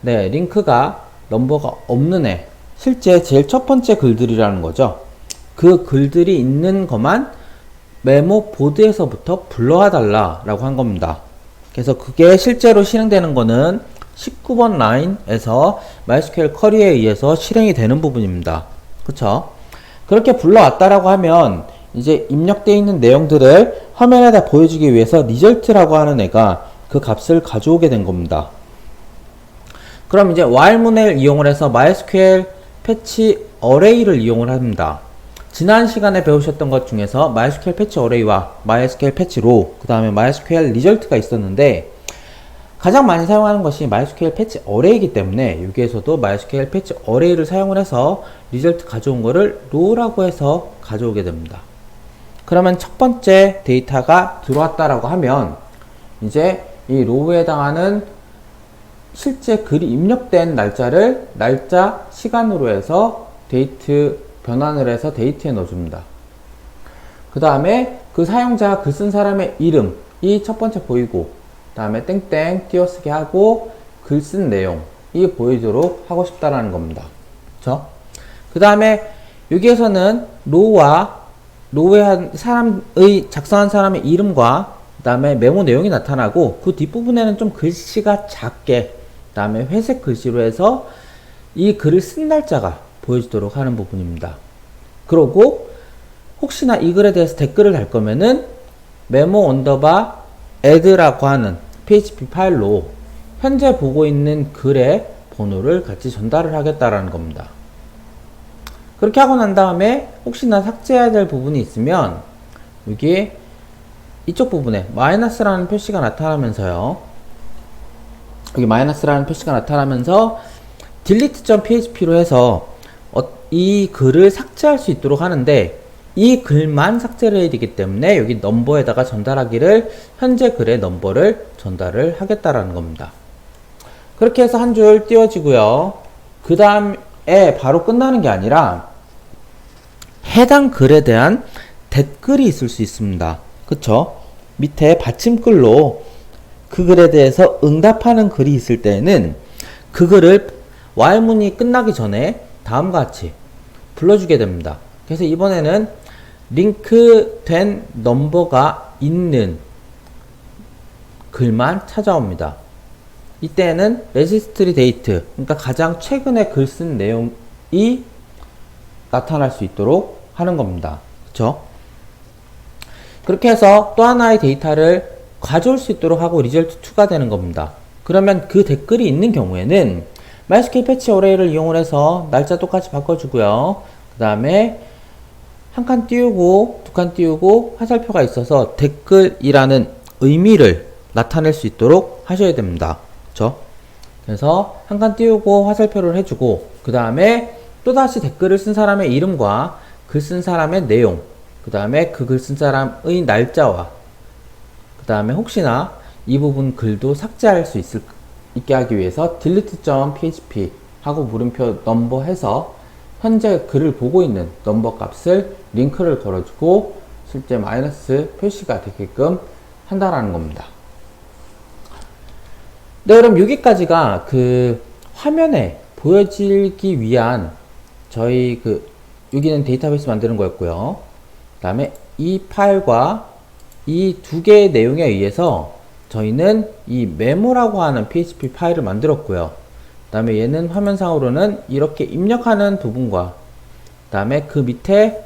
링크가 넘버가 없는 애 실제 제일 첫 번째 글들이라는 거죠. 그 글들이 있는 것만 메모 보드에서부터 불러와 달라 라고 한 겁니다. 그래서 그게 실제로 실행되는 거는 19번 라인에서 MySQL 쿼리에 의해서 실행이 되는 부분입니다. 그쵸? 그렇게 불러왔다라고 하면 이제 입력되어 있는 내용들을 화면에다 보여주기 위해서 result라고 하는 애가 그 값을 가져오게 된 겁니다. 그럼 이제 while문을 이용을 해서 MySQL 패치 어레이를 이용을 합니다. 지난 시간에 배우셨던 것 중에서 MySQL 패치 어레이와 MySQL 패치 로, 그 다음에 MySQL 리절트가 있었는데 가장 많이 사용하는 것이 MySQL 패치 어레이이기 때문에 여기에서도 MySQL 패치 어레이를 사용을 해서 리절트 가져온 거를 로우라고 해서 가져오게 됩니다. 그러면 첫 번째 데이터가 들어왔다라고 하면 이제 이 로우에 해당하는 실제 글이 입력된 날짜를 날짜 시간으로 해서 데이트 변환을 해서 데이트에 넣어줍니다. 그 다음에 그 사용자 글 쓴 사람의 이름이 첫 번째 보이고 그 다음에 땡땡 띄어쓰기 하고 글 쓴 내용이 보이도록 하고 싶다라는 겁니다. 그쵸? 그 다음에 여기에서는 로우에 한 사람의 작성한 사람의 이름과 그 다음에 메모 내용이 나타나고 그 뒷부분에는 좀 글씨가 작게 그 다음에 회색 글씨로 해서 이 글을 쓴 날짜가 보여지도록 하는 부분입니다. 그러고 혹시나 이 글에 대해서 댓글을 달 거면은 메모 언더바 add라고 하는 php 파일로 현재 보고 있는 글의 번호를 같이 전달을 하겠다라는 겁니다. 그렇게 하고 난 다음에 혹시나 삭제해야 될 부분이 있으면 여기 이쪽 부분에 마이너스라는 표시가 나타나면서요. 여기 마이너스라는 표시가 나타나면서 delete.php로 해서 이 글을 삭제할 수 있도록 하는데 이 글만 삭제를 해야 되기 때문에 여기 넘버에다가 전달하기를 현재 글의 넘버를 전달을 하겠다라는 겁니다. 그렇게 해서 한 줄 띄워지고요. 그 다음에 바로 끝나는 게 아니라 해당 글에 대한 댓글이 있을 수 있습니다. 그쵸? 밑에 받침글로 그 글에 대해서 응답하는 글이 있을 때에는 그 글을 while문이 끝나기 전에 다음과 같이 불러주게 됩니다. 그래서 이번에는 링크된 넘버가 있는 글만 찾아옵니다. 이때는 registry date, 그러니까 가장 최근에 글 쓴 내용이 나타날 수 있도록 하는 겁니다. 그쵸? 그렇게 해서 또 하나의 데이터를 가져올 수 있도록 하고 result2가 되는 겁니다. 그러면 그 댓글이 있는 경우에는 MySQL 패치 어레이를 이용을 해서 날짜 똑같이 바꿔주고요. 그 다음에 한 칸 띄우고 두 칸 띄우고 화살표가 있어서 댓글이라는 의미를 나타낼 수 있도록 하셔야 됩니다. 그쵸? 그래서 한 칸 띄우고 화살표를 해주고 그 다음에 또다시 댓글을 쓴 사람의 이름과 글 쓴 사람의 내용 그 다음에 그 글 쓴 사람의 날짜와 그 다음에 혹시나 이 부분 글도 삭제할 수 있게 하기 위해서 delete.php 하고 물음표 넘버 해서 현재 글을 보고 있는 넘버 값을 링크를 걸어주고 실제 마이너스 표시가 되게끔 한다라는 겁니다. 네, 그럼 여기까지가 그 화면에 보여지기 위한 저희 여기는 데이터베이스 만드는 거였고요. 그 다음에 이 파일과 이 두 개의 내용에 의해서 저희는 이 메모라고 하는 PHP 파일을 만들었고요. 그 다음에 얘는 화면상으로는 이렇게 입력하는 부분과 그 다음에 그 밑에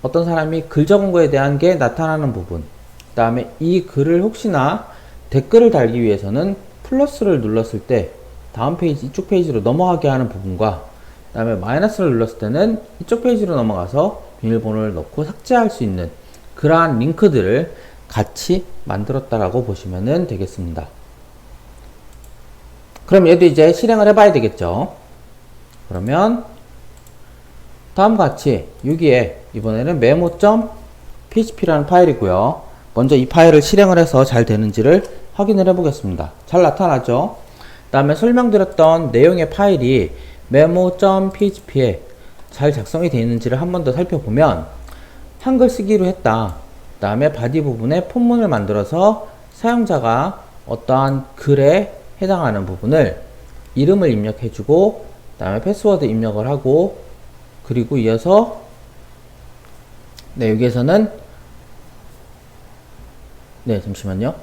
어떤 사람이 글 적은 거에 대한 게 나타나는 부분 그 다음에 이 글을 혹시나 댓글을 달기 위해서는 플러스를 눌렀을 때 다음 페이지, 이쪽 페이지로 넘어가게 하는 부분과 그 다음에 마이너스를 눌렀을 때는 이쪽 페이지로 넘어가서 비밀번호를 넣고 삭제할 수 있는 그러한 링크들을 같이 만들었다라고 보시면 되겠습니다. 그럼 얘도 이제 실행을 해봐야 되겠죠. 그러면 다음과 같이 여기에 이번에는 memo.php라는 파일이고요. 먼저 이 파일을 실행을 해서 잘 되는지를 확인을 해 보겠습니다. 잘 나타나죠? 그 다음에 설명드렸던 내용의 파일이 memo.php에 잘 작성이 되어 있는지를 한 번 더 살펴보면 한글 쓰기로 했다. 그 다음에 바디 부분에 폰문을 만들어서 사용자가 어떠한 글에 해당하는 부분을 이름을 입력해주고 그 다음에 패스워드 입력을 하고 그리고 이어서 여기에서는 잠시만요.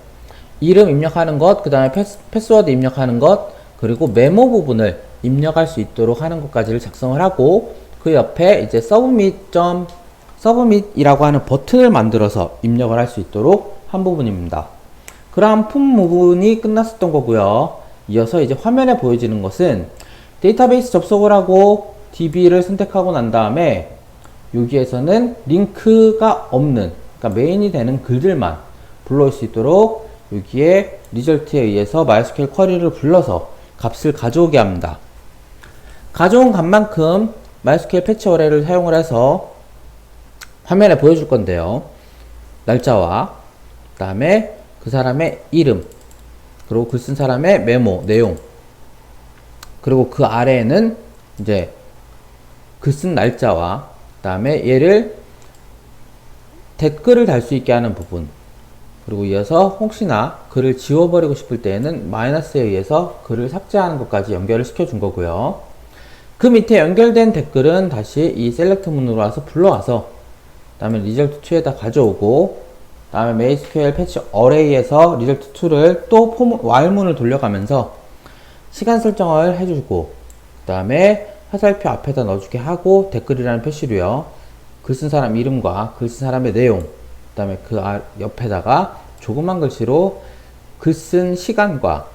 이름 입력하는 것, 그 다음에 패스워드 입력하는 것, 그리고 메모 부분을 입력할 수 있도록 하는 것까지를 작성을 하고 그 옆에 이제 서브밋이라고 하는 버튼을 만들어서 입력을 할 수 있도록 한 부분입니다. 그럼 품 부분이 끝났었던 거고요. 이어서 이제 화면에 보여지는 것은 데이터베이스 접속을 하고 DB를 선택하고 난 다음에 여기에서는 링크가 없는, 그러니까 메인이 되는 글들만 불러올 수 있도록 여기에 리절트에 의해서 MySQL 쿼리를 불러서 값을 가져오게 합니다. 가져온 값만큼 MySQL 패치 어레이를 사용을 해서 화면에 보여줄 건데요. 날짜와 그 다음에 그 사람의 이름, 그리고 글 쓴 사람의 메모 내용, 그리고 그 아래에는 이제 글 쓴 날짜와 그 다음에 얘를 댓글을 달 수 있게 하는 부분, 그리고 이어서 혹시나 글을 지워버리고 싶을 때에는 마이너스에 의해서 글을 삭제하는 것까지 연결을 시켜준 거고요. 그 밑에 연결된 댓글은 다시 이 셀렉트 문으로 와서 불러와서 그 다음에 result2에다 가져오고 그 다음에 MySQL 패치 어레이에서 result2를 또 while문을 돌려가면서 시간 설정을 해주고 그 다음에 화살표 앞에다 넣어주게 하고 댓글이라는 표시로요. 글 쓴 사람 이름과 글 쓴 사람의 내용, 그 다음에 그 옆에다가 조그만 글씨로 글 쓴 시간과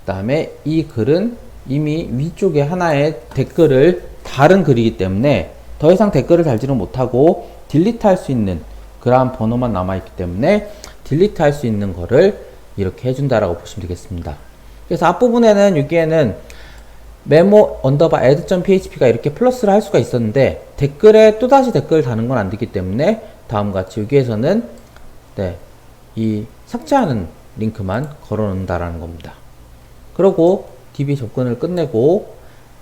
그 다음에 이 글은 이미 위쪽에 하나의 댓글을 다른 글이기 때문에 더 이상 댓글을 달지는 못하고 딜리트 할 수 있는 그러한 번호만 남아있기 때문에 딜리트 할 수 있는 거를 이렇게 해준다라고 보시면 되겠습니다. 그래서 앞부분에는 여기에는 memo add.php가 이렇게 플러스를 할 수가 있었는데 댓글에 또다시 댓글을 다는 건 안 되기 때문에 다음과 같이 여기에서는 이 삭제하는 링크만 걸어 놓는다라는 겁니다. 그리고 DB 접근을 끝내고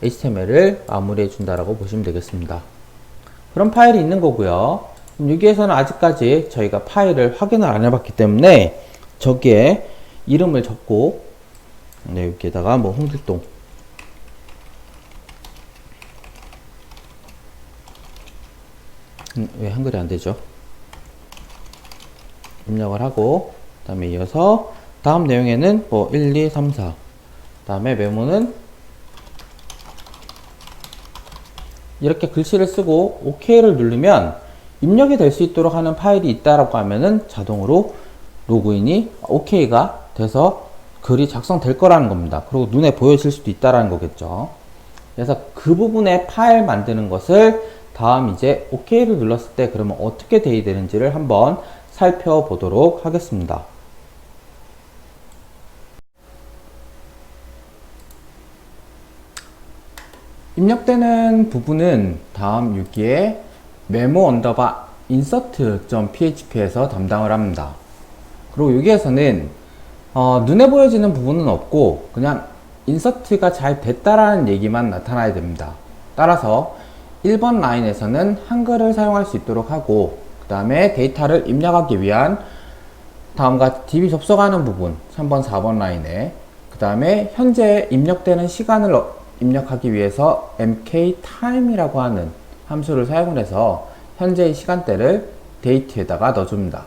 HTML을 마무리해 준다라고 보시면 되겠습니다. 그런 파일이 있는 거고요. 여기에서는 아직까지 저희가 파일을 확인을 안 해봤기 때문에 저기에 이름을 적고 여기에다가 뭐 홍길동 왜 한글이 안 되죠? 입력을 하고 그 다음에 이어서 다음 내용에는 뭐 1, 2, 3, 4 그 다음에 메모는 이렇게 글씨를 쓰고 OK를 누르면 입력이 될 수 있도록 하는 파일이 있다라고 하면은 자동으로 로그인이 OK가 돼서 글이 작성될 거라는 겁니다. 그리고 눈에 보여질 수도 있다라는 거겠죠. 그래서 그 부분에 파일 만드는 것을 다음 이제 OK를 눌렀을 때 그러면 어떻게 돼야 되는지를 한번 살펴보도록 하겠습니다. 입력되는 부분은 다음 여기에 memo insert.php에서 담당을 합니다. 그리고 여기에서는 눈에 보여지는 부분은 없고 그냥 인서트가 잘 됐다라는 얘기만 나타나야 됩니다. 따라서 1번 라인에서는 한글을 사용할 수 있도록 하고 그 다음에 데이터를 입력하기 위한 다음과 DB 접속하는 부분 3번 4번 라인에 그 다음에 현재 입력되는 시간을 입력하기 위해서 mkTime이라고 하는 함수를 사용을 해서 현재의 시간대를 데이트에다가 넣어줍니다.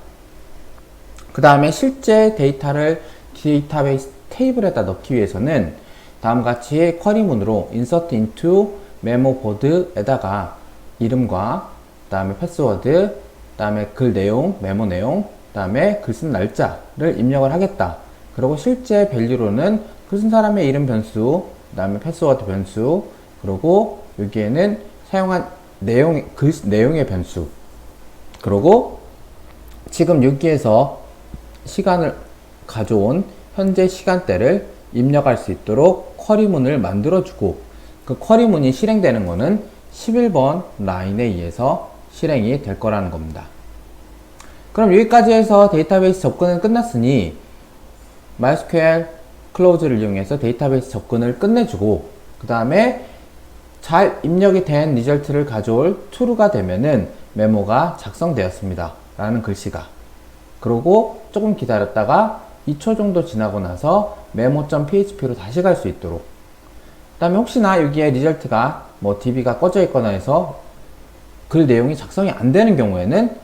그 다음에 실제 데이터를 데이터베이스 테이블에다 넣기 위해서는 다음같이 쿼리문으로 insert into memo board에다가 이름과 그 다음에 패스워드, 그 다음에 글 내용, 메모 내용, 그 다음에 글 쓴 날짜를 입력을 하겠다 그리고 실제 밸류로는 그 쓴 사람의 이름 변수, 그 다음에 패스워드 변수, 그리고 여기에는 사용한 내용의 변수, 그리고 지금 여기에서 시간을 가져온 현재 시간대를 입력할 수 있도록 쿼리문을 만들어주고, 그 쿼리문이 실행되는 거는 11번 라인에 의해서 실행이 될 거라는 겁니다. 그럼 여기까지 해서 데이터베이스 접근은 끝났으니 MySQL 클로즈를 이용해서 데이터베이스 접근을 끝내주고, 그 다음에 잘 입력이 된 리절트를 가져올 true가 되면은 메모가 작성되었습니다 라는 글씨가, 그리고 조금 기다렸다가 2초 정도 지나고 나서 memo.php로 다시 갈 수 있도록, 그 다음에 혹시나 여기에 리절트가 뭐 db가 꺼져 있거나 해서 글 내용이 작성이 안 되는 경우에는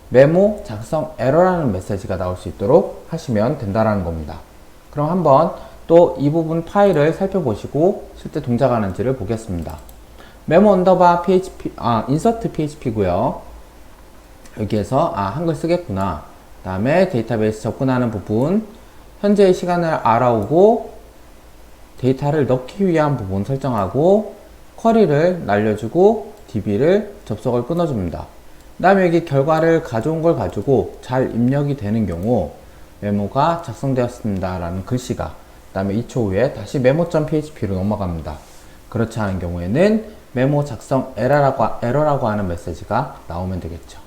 메모 작성 에러라는 메시지가 나올 수 있도록 하시면 된다라는 겁니다. 그럼 한번 또 이 부분 파일을 살펴보시고 실제 동작하는지를 보겠습니다. 메모 언더바 php, 인서트 php고요. 여기에서 한글 쓰겠구나. 그 다음에 데이터베이스 접근하는 부분, 현재의 시간을 알아오고 데이터를 넣기 위한 부분 설정하고, 쿼리를 날려주고 db를 접속을 끊어줍니다. 그 다음에 여기 결과를 가져온 걸 가지고 잘 입력이 되는 경우 메모가 작성되었습니다 라는 글씨가, 그 다음에 2초 후에 다시 memo.php로 넘어갑니다. 그렇지 않은 경우에는 메모 작성 에러라고 하는 메시지가 나오면 되겠죠.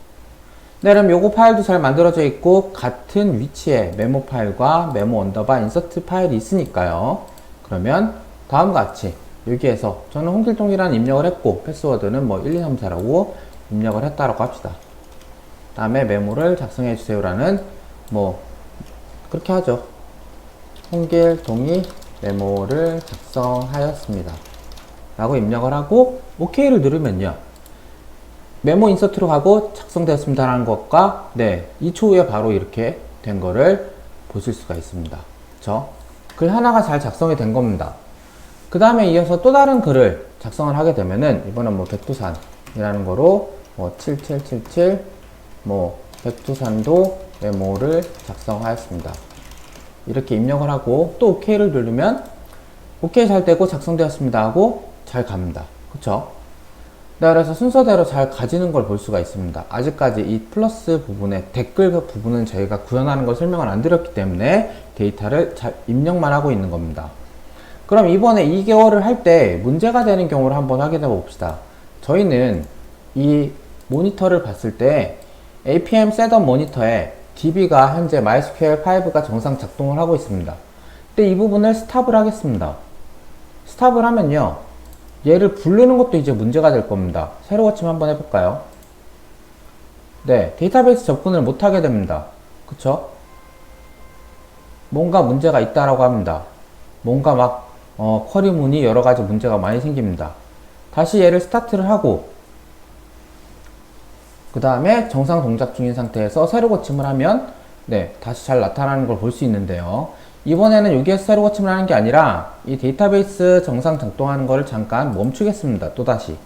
네, 그럼 요거 파일도 잘 만들어져 있고 같은 위치에 메모 파일과 메모 언더바 인서트 파일이 있으니까요. 그러면 다음과 같이 여기에서 저는 홍길동이라는 입력을 했고 패스워드는 뭐 1, 2, 3, 4라고 입력을 했다라고 합시다. 다음에 메모를 작성해 주세요라는, 뭐 그렇게 하죠. 홍길동이 메모를 작성하였습니다 라고 입력을 하고 OK를 누르면요, 메모 인서트로 가고 작성되었습니다 라는 것과 2초 후에 바로 이렇게 된 거를 보실 수가 있습니다. 그쵸? 글 하나가 잘 작성이 된 겁니다. 그 다음에 이어서 또 다른 글을 작성을 하게 되면은, 이번엔 뭐 백두산이라는 거로 뭐 7777 뭐 백두산도 메모를 작성하였습니다 이렇게 입력을 하고 또 OK를 누르면 OK 잘 되고 작성되었습니다 하고 잘 갑니다. 그쵸? 네, 그래서 순서대로 잘 가지는 걸 볼 수가 있습니다. 아직까지 이 플러스 부분에 댓글 부분은 저희가 구현하는 걸 설명을 안 드렸기 때문에 데이터를 잘 입력만 하고 있는 겁니다. 그럼 이번에 2개월을 할 때 문제가 되는 경우를 한번 확인해 봅시다. 저희는 이 모니터를 봤을 때 APM 셋업 모니터에 db가 현재 MySQL5가 정상 작동을 하고 있습니다. 근데 이 부분을 스탑을 하겠습니다. 스탑을 하면요, 얘를 부르는 것도 이제 문제가 될 겁니다. 새로 고침 한번 해볼까요? 네, 데이터베이스 접근을 못하게 됩니다. 그쵸? 뭔가 문제가 있다라고 합니다. 뭔가 막 쿼리문이 여러가지 문제가 많이 생깁니다. 다시 얘를 스타트를 하고 그 다음에 정상 동작 중인 상태에서 새로 고침을 하면 다시 잘 나타나는 걸 볼 수 있는데요. 이번에는 여기에서 새로 고침을 하는 게 아니라 이 데이터베이스 정상 작동하는 거를 잠깐 멈추겠습니다. 또다시.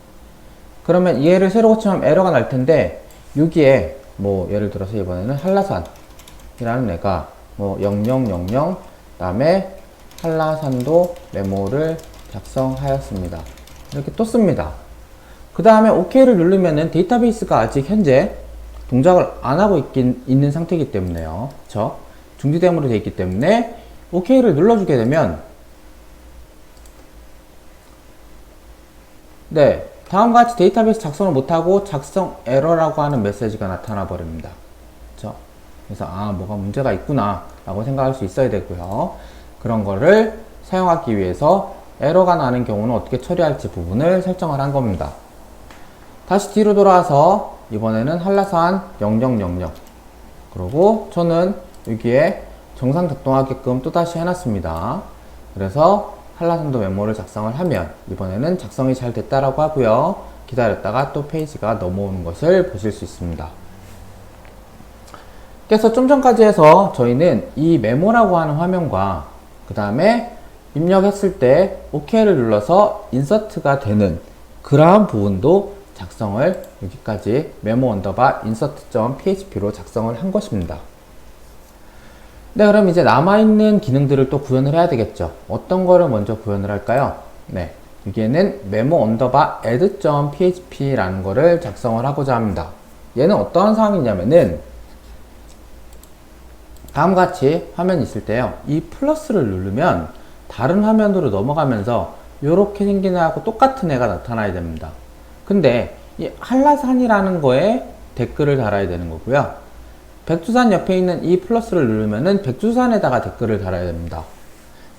그러면 얘를 새로 고침하면 에러가 날 텐데, 여기에 뭐 예를 들어서 이번에는 한라산이라는 애가 뭐 0000 다음에 한라산도 메모를 작성하였습니다. 이렇게 또 씁니다. 그 다음에 OK를 누르면은 데이터베이스가 아직 현재 동작을 안 하고 있는 상태이기 때문에요. 그쵸? 중지됨으로 되어 있기 때문에 OK를 눌러주게 되면 다음과 같이 데이터베이스 작성을 못하고 작성 에러라고 하는 메시지가 나타나 버립니다. 그쵸? 그래서 뭐가 문제가 있구나 라고 생각할 수 있어야 되고요. 그런 거를 사용하기 위해서 에러가 나는 경우는 어떻게 처리할지 부분을 설정을 한 겁니다. 다시 뒤로 돌아와서 이번에는 한라산 0000 그리고 저는 여기에 정상 작동하게끔 또다시 해놨습니다. 그래서 한라산도 메모를 작성을 하면 이번에는 작성이 잘 됐다라고 하고요. 기다렸다가 또 페이지가 넘어오는 것을 보실 수 있습니다. 그래서 좀 전까지 해서 저희는 이 메모라고 하는 화면과 그 다음에 입력했을 때 OK를 눌러서 인서트가 되는 그러한 부분도 작성을 여기까지 메모 언더바 인서트.php로 작성을 한 것입니다. 네, 그럼 이제 남아있는 기능들을 또 구현을 해야 되겠죠. 어떤 거를 먼저 구현을 할까요? 네, 여기에는 메모 언더바 add.php라는 거를 작성을 하고자 합니다. 얘는 어떠한 상황이냐면은 다음과 같이 화면이 있을 때요, 이 플러스를 누르면 다른 화면으로 넘어가면서 이렇게 생긴 애하고 똑같은 애가 나타나야 됩니다. 근데 이 한라산이라는 거에 댓글을 달아야 되는 거고요, 백두산 옆에 있는 이 플러스를 누르면은 백두산에다가 댓글을 달아야 됩니다.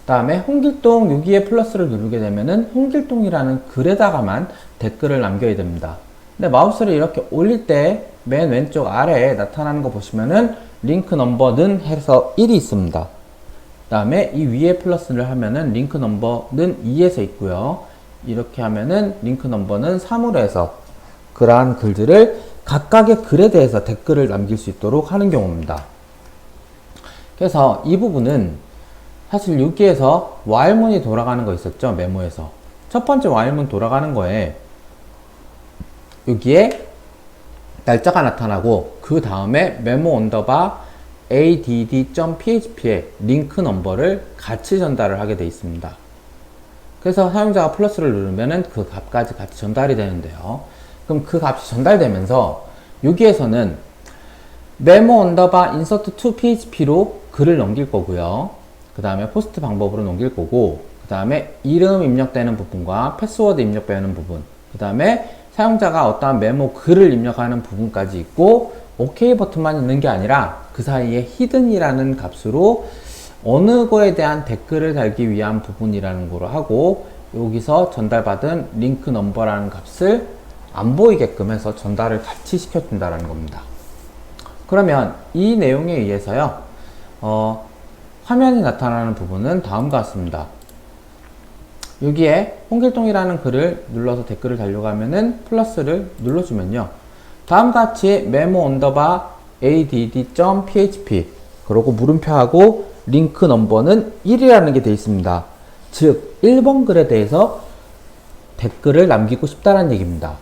그 다음에 홍길동 여기에 플러스를 누르게 되면은 홍길동이라는 글에다가만 댓글을 남겨야 됩니다. 근데 마우스를 이렇게 올릴 때 맨 왼쪽 아래에 나타나는 거 보시면은 링크 넘버는 해서 1이 있습니다. 그 다음에 이 위에 플러스를 하면은 링크 넘버는 2에서 있고요. 이렇게 하면은 링크 넘버는 3으로 해서 그러한 글들을 각각의 글에 대해서 댓글을 남길 수 있도록 하는 경우입니다. 그래서 이 부분은 사실 여기에서 while문이 돌아가는 거 있었죠, 메모에서. 첫 번째 while문 돌아가는 거에 여기에 날짜가 나타나고 그 다음에 메모 언더바 add.php에 링크 넘버를 같이 전달을 하게 되어 있습니다. 그래서 사용자가 플러스를 누르면은 그 값까지 같이 전달이 되는데요. 그럼 그 값이 전달되면서 여기에서는 메모 언더바 insert to php로 글을 넘길 거고요. 그 다음에 포스트 방법으로 넘길 거고, 그 다음에 이름 입력되는 부분과 패스워드 입력되는 부분, 그 다음에 사용자가 어떠한 메모 글을 입력하는 부분까지 있고, OK 버튼만 있는 게 아니라 그 사이에 히든이라는 값으로 어느 거에 대한 댓글을 달기 위한 부분이라는 거로 하고, 여기서 전달받은 링크 넘버라는 값을 안 보이게끔 해서 전달을 같이 시켜준다는 겁니다. 그러면 이 내용에 의해서요, 화면이 나타나는 부분은 다음과 같습니다. 여기에 홍길동이라는 글을 눌러서 댓글을 달려가면은 플러스를 눌러주면요, 다음과 같이 메모 언더바 add.php 그리고 물음표하고 링크 넘버는 1이라는 게 되어 있습니다. 즉 1번 글에 대해서 댓글을 남기고 싶다는 얘기입니다.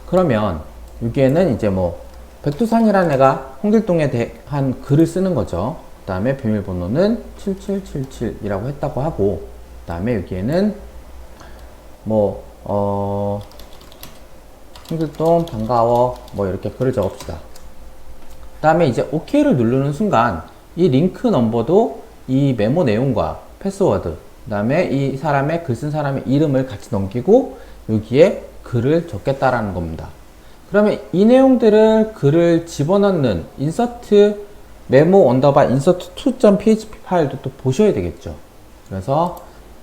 그러면 여기에는 이제 뭐 백두산이라는 애가 홍길동에 대한 글을 쓰는 거죠. 그 다음에 비밀번호는 7777이라고 했다고 하고, 그 다음에 여기에는 뭐 홍길동 반가워 뭐 이렇게 글을 적읍시다. 그 다음에 이제 OK를 누르는 순간 이 링크 넘버도 이 메모 내용과 패스워드, 그 다음에 이 사람의 글 쓴 사람의 이름을 같이 넘기고 여기에 글을 적겠다라는 겁니다. 그러면 이 내용들을 글을 집어넣는 insert 메모 언더바 insert to.php 파일도 또 보셔야 되겠죠. 그래서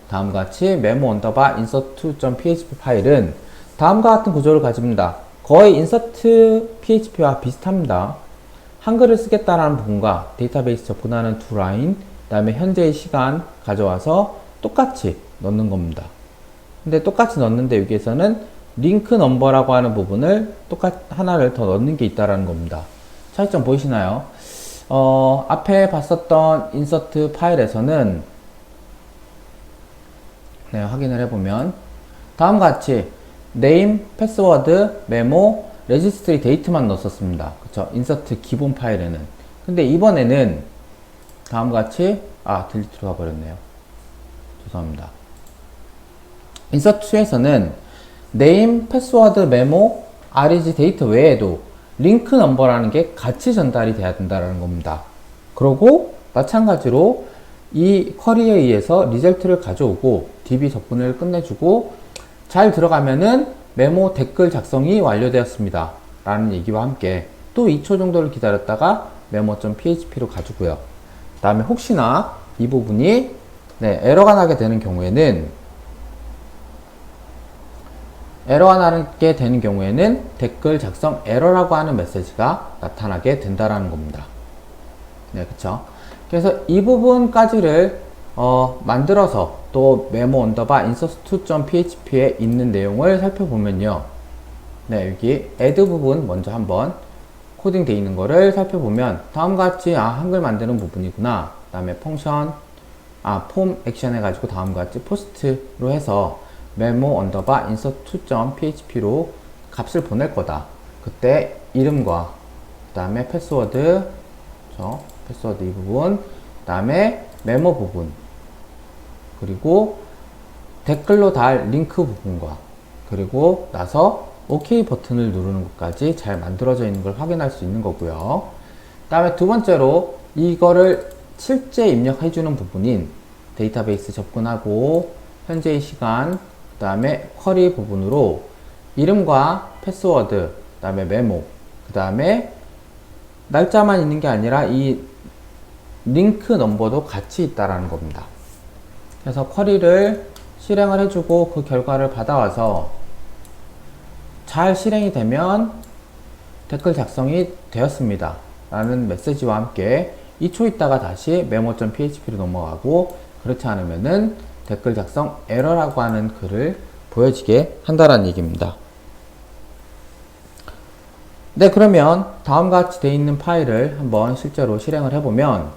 다음과 같이 메모 언더바 insert to.php 파일은 다음과 같은 구조를 가집니다. 거의 insert php와 비슷합니다. 한글을 쓰겠다라는 부분과 데이터베이스 접근하는 두 라인, 그 다음에 현재의 시간 가져와서 똑같이 넣는 겁니다. 근데 똑같이 넣는데 여기에서는 링크 넘버라고 하는 부분을 하나를 더 넣는 게 있다라는 겁니다. 차이점 보이시나요? 앞에 봤었던 인서트 파일에서는 네, 확인을 해보면 다음과 같이 name, 패스워드, 메모, 레지스트리 데이트만 넣었습니다. 그쵸? 인서트 기본 파일에는. 근데 이번에는 다음과 같이 딜리트로 가버렸네요. 죄송합니다. 인서트에서는 name, 패스워드, 메모, reg 데이트 외에도 링크 넘버라는 게 같이 전달이 돼야 된다는 겁니다. 그리고 마찬가지로 이 쿼리에 의해서 리절트를 가져오고 db 접근을 끝내주고 잘 들어가면은 메모 댓글 작성이 완료되었습니다 라는 얘기와 함께 또 2초 정도를 기다렸다가 메모.php로 가주고요. 그 다음에 혹시나 이 부분이 에러가 나게 되는 경우에는 댓글 작성 에러라고 하는 메시지가 나타나게 된다라는 겁니다. 네, 그쵸? 그래서 이 부분까지를 만들어서 또 메모 언더바 insert to.php에 있는 내용을 살펴보면요. 네, 여기 add 부분 먼저 한번 코딩 되어 있는 거를 살펴보면 다음과 같이 한글 만드는 부분이구나. 그 다음에 펑션 폼 액션 해가지고 다음과 같이 포스트로 해서 메모 언더바 insert to.php로 값을 보낼 거다. 그때 이름과 그 다음에 패스워드, 패스워드 이 부분, 다음에 메모 부분, 그리고 댓글로 달 링크 부분과 그리고 나서 OK 버튼을 누르는 것까지 잘 만들어져 있는 걸 확인할 수 있는 거고요. 다음에 두 번째로 이거를 실제 입력해주는 부분인 데이터베이스 접근하고 현재의 시간, 그 다음에 쿼리 부분으로 이름과 패스워드, 그 다음에 메모, 그 다음에 날짜만 있는 게 아니라 이 링크 넘버도 같이 있다라는 겁니다. 그래서 쿼리를 실행을 해주고 그 결과를 받아와서 잘 실행이 되면 댓글 작성이 되었습니다 라는 메시지와 함께 2초 있다가 다시 memo.php로 넘어가고, 그렇지 않으면은 댓글 작성 에러라고 하는 글을 보여지게 한다는 얘기입니다. 네, 그러면 다음과 같이 되어 있는 파일을 한번 실제로 실행을 해보면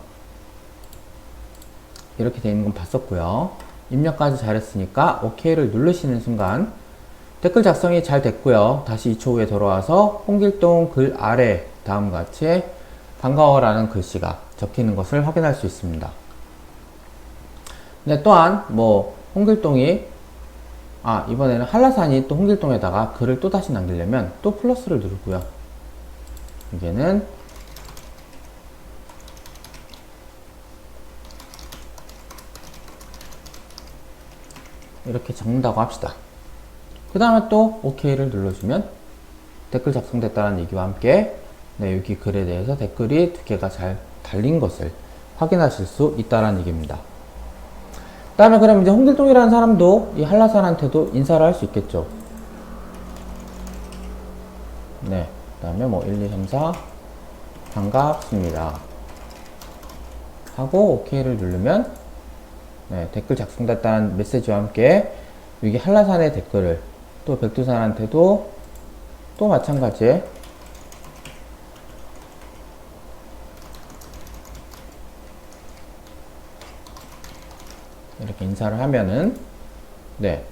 이렇게 되어 있는 건 봤었고요. 입력까지 잘했으니까 OK를 누르시는 순간 댓글 작성이 잘 됐고요. 다시 2초 후에 돌아와서 홍길동 글 아래 다음과 같이 반가워라는 글씨가 적히는 것을 확인할 수 있습니다. 네, 또한 홍길동이 이번에는 한라산이 또 홍길동에다가 글을 또 다시 남기려면 또 플러스를 누르고요. 이제는 이렇게 적는다고 합시다. 그 다음에 또 OK를 눌러주면 댓글 작성됐다는 얘기와 함께 여기 글에 대해서 댓글이 두 개가 잘 달린 것을 확인하실 수 있다는 얘기입니다. 그 다음에 그럼 이제 홍길동이라는 사람도 이 한라산한테도 인사를 할 수 있겠죠. 네, 그 다음에 1, 2, 3, 4 반갑습니다 하고 OK를 누르면 댓글 작성됐다는 메시지와 함께 여기 한라산의 댓글을 또 백두산한테도 또 마찬가지에 이렇게 인사를 하면은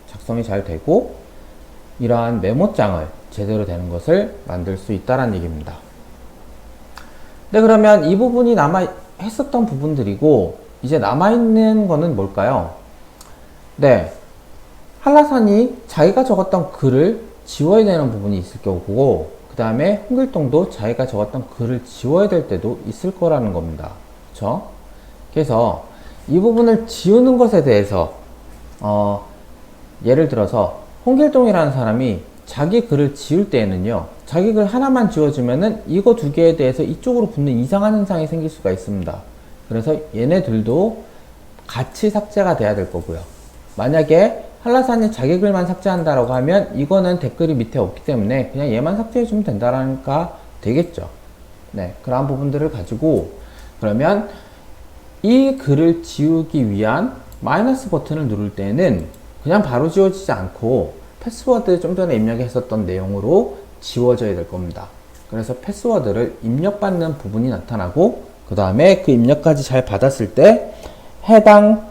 작성이 잘 되고 이러한 메모장을 제대로 되는 것을 만들 수 있다는 얘기입니다. 네, 그러면 이 부분이 했었던 부분들이고 이제 남아있는 거는 뭘까요? 네, 한라산이 자기가 적었던 글을 지워야 되는 부분이 있을 거고, 그 다음에 홍길동도 자기가 적었던 글을 지워야 될 때도 있을 거라는 겁니다. 그쵸? 그래서 이 부분을 지우는 것에 대해서 예를 들어서 홍길동이라는 사람이 자기 글을 지울 때에는요, 자기 글 하나만 지워주면은 이거 두 개에 대해서 이쪽으로 붙는 이상한 현상이 생길 수가 있습니다. 그래서 얘네들도 같이 삭제가 돼야 될 거고요. 만약에 한라산이 자기 글만 삭제한다라고 하면 이거는 댓글이 밑에 없기 때문에 그냥 얘만 삭제해주면 된다라니까 되겠죠. 네, 그러한 부분들을 가지고 그러면 이 글을 지우기 위한 마이너스 버튼을 누를 때는 그냥 바로 지워지지 않고 패스워드 좀 전에 입력했었던 내용으로 지워져야 될 겁니다. 그래서 패스워드를 입력받는 부분이 나타나고 그 다음에 그 입력까지 잘 받았을 때 해당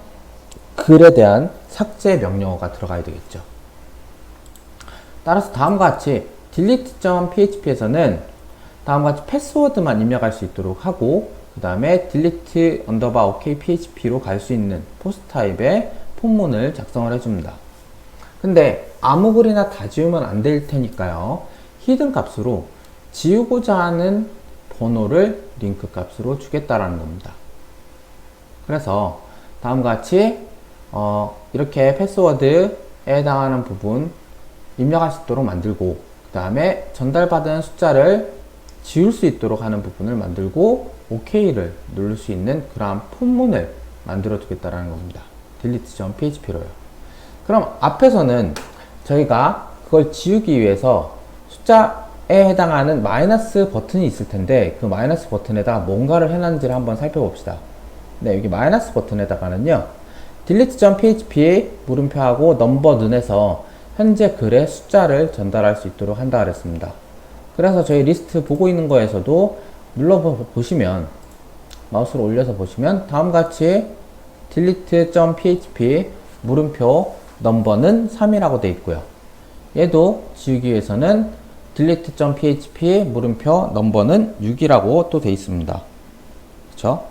글에 대한 삭제 명령어가 들어가야 되겠죠. 따라서 다음과 같이 delete.php에서는 다음과 같이 패스워드만 입력할 수 있도록 하고 그 다음에 delete OK php로 갈 수 있는 포스트 타입의 폰문을 작성을 해줍니다. 근데 아무 글이나 다 지우면 안 될 테니까요. 히든 값으로 지우고자 하는 번호를 링크 값으로 주겠다라는 겁니다. 그래서 다음과 같이 이렇게 패스워드에 해당하는 부분 입력할 수 있도록 만들고 그 다음에 전달받은 숫자를 지울 수 있도록 하는 부분을 만들고 OK를 누를 수 있는 그러한 폰문을 만들어 두겠다라는 겁니다. delete.php로요. 그럼 앞에서는 저희가 그걸 지우기 위해서 숫자에 해당하는 마이너스 버튼이 있을 텐데 그 마이너스 버튼에다가 뭔가를 해놨는지를 한번 살펴봅시다. 네, 여기 마이너스 버튼에다가는요 delete.php 물음표하고 넘버는에서 현재 글의 숫자를 전달할 수 있도록 한다 그랬습니다. 그래서 저희 리스트 보고 있는 거에서도 눌러보시면 마우스로 올려서 보시면 다음과 같이 delete.php 물음표 넘버는 3이라고 되어 있고요. 얘도 지우기 위해서는 delete.php 물음표 넘버는 6이라고 또 되어 있습니다. 그쵸?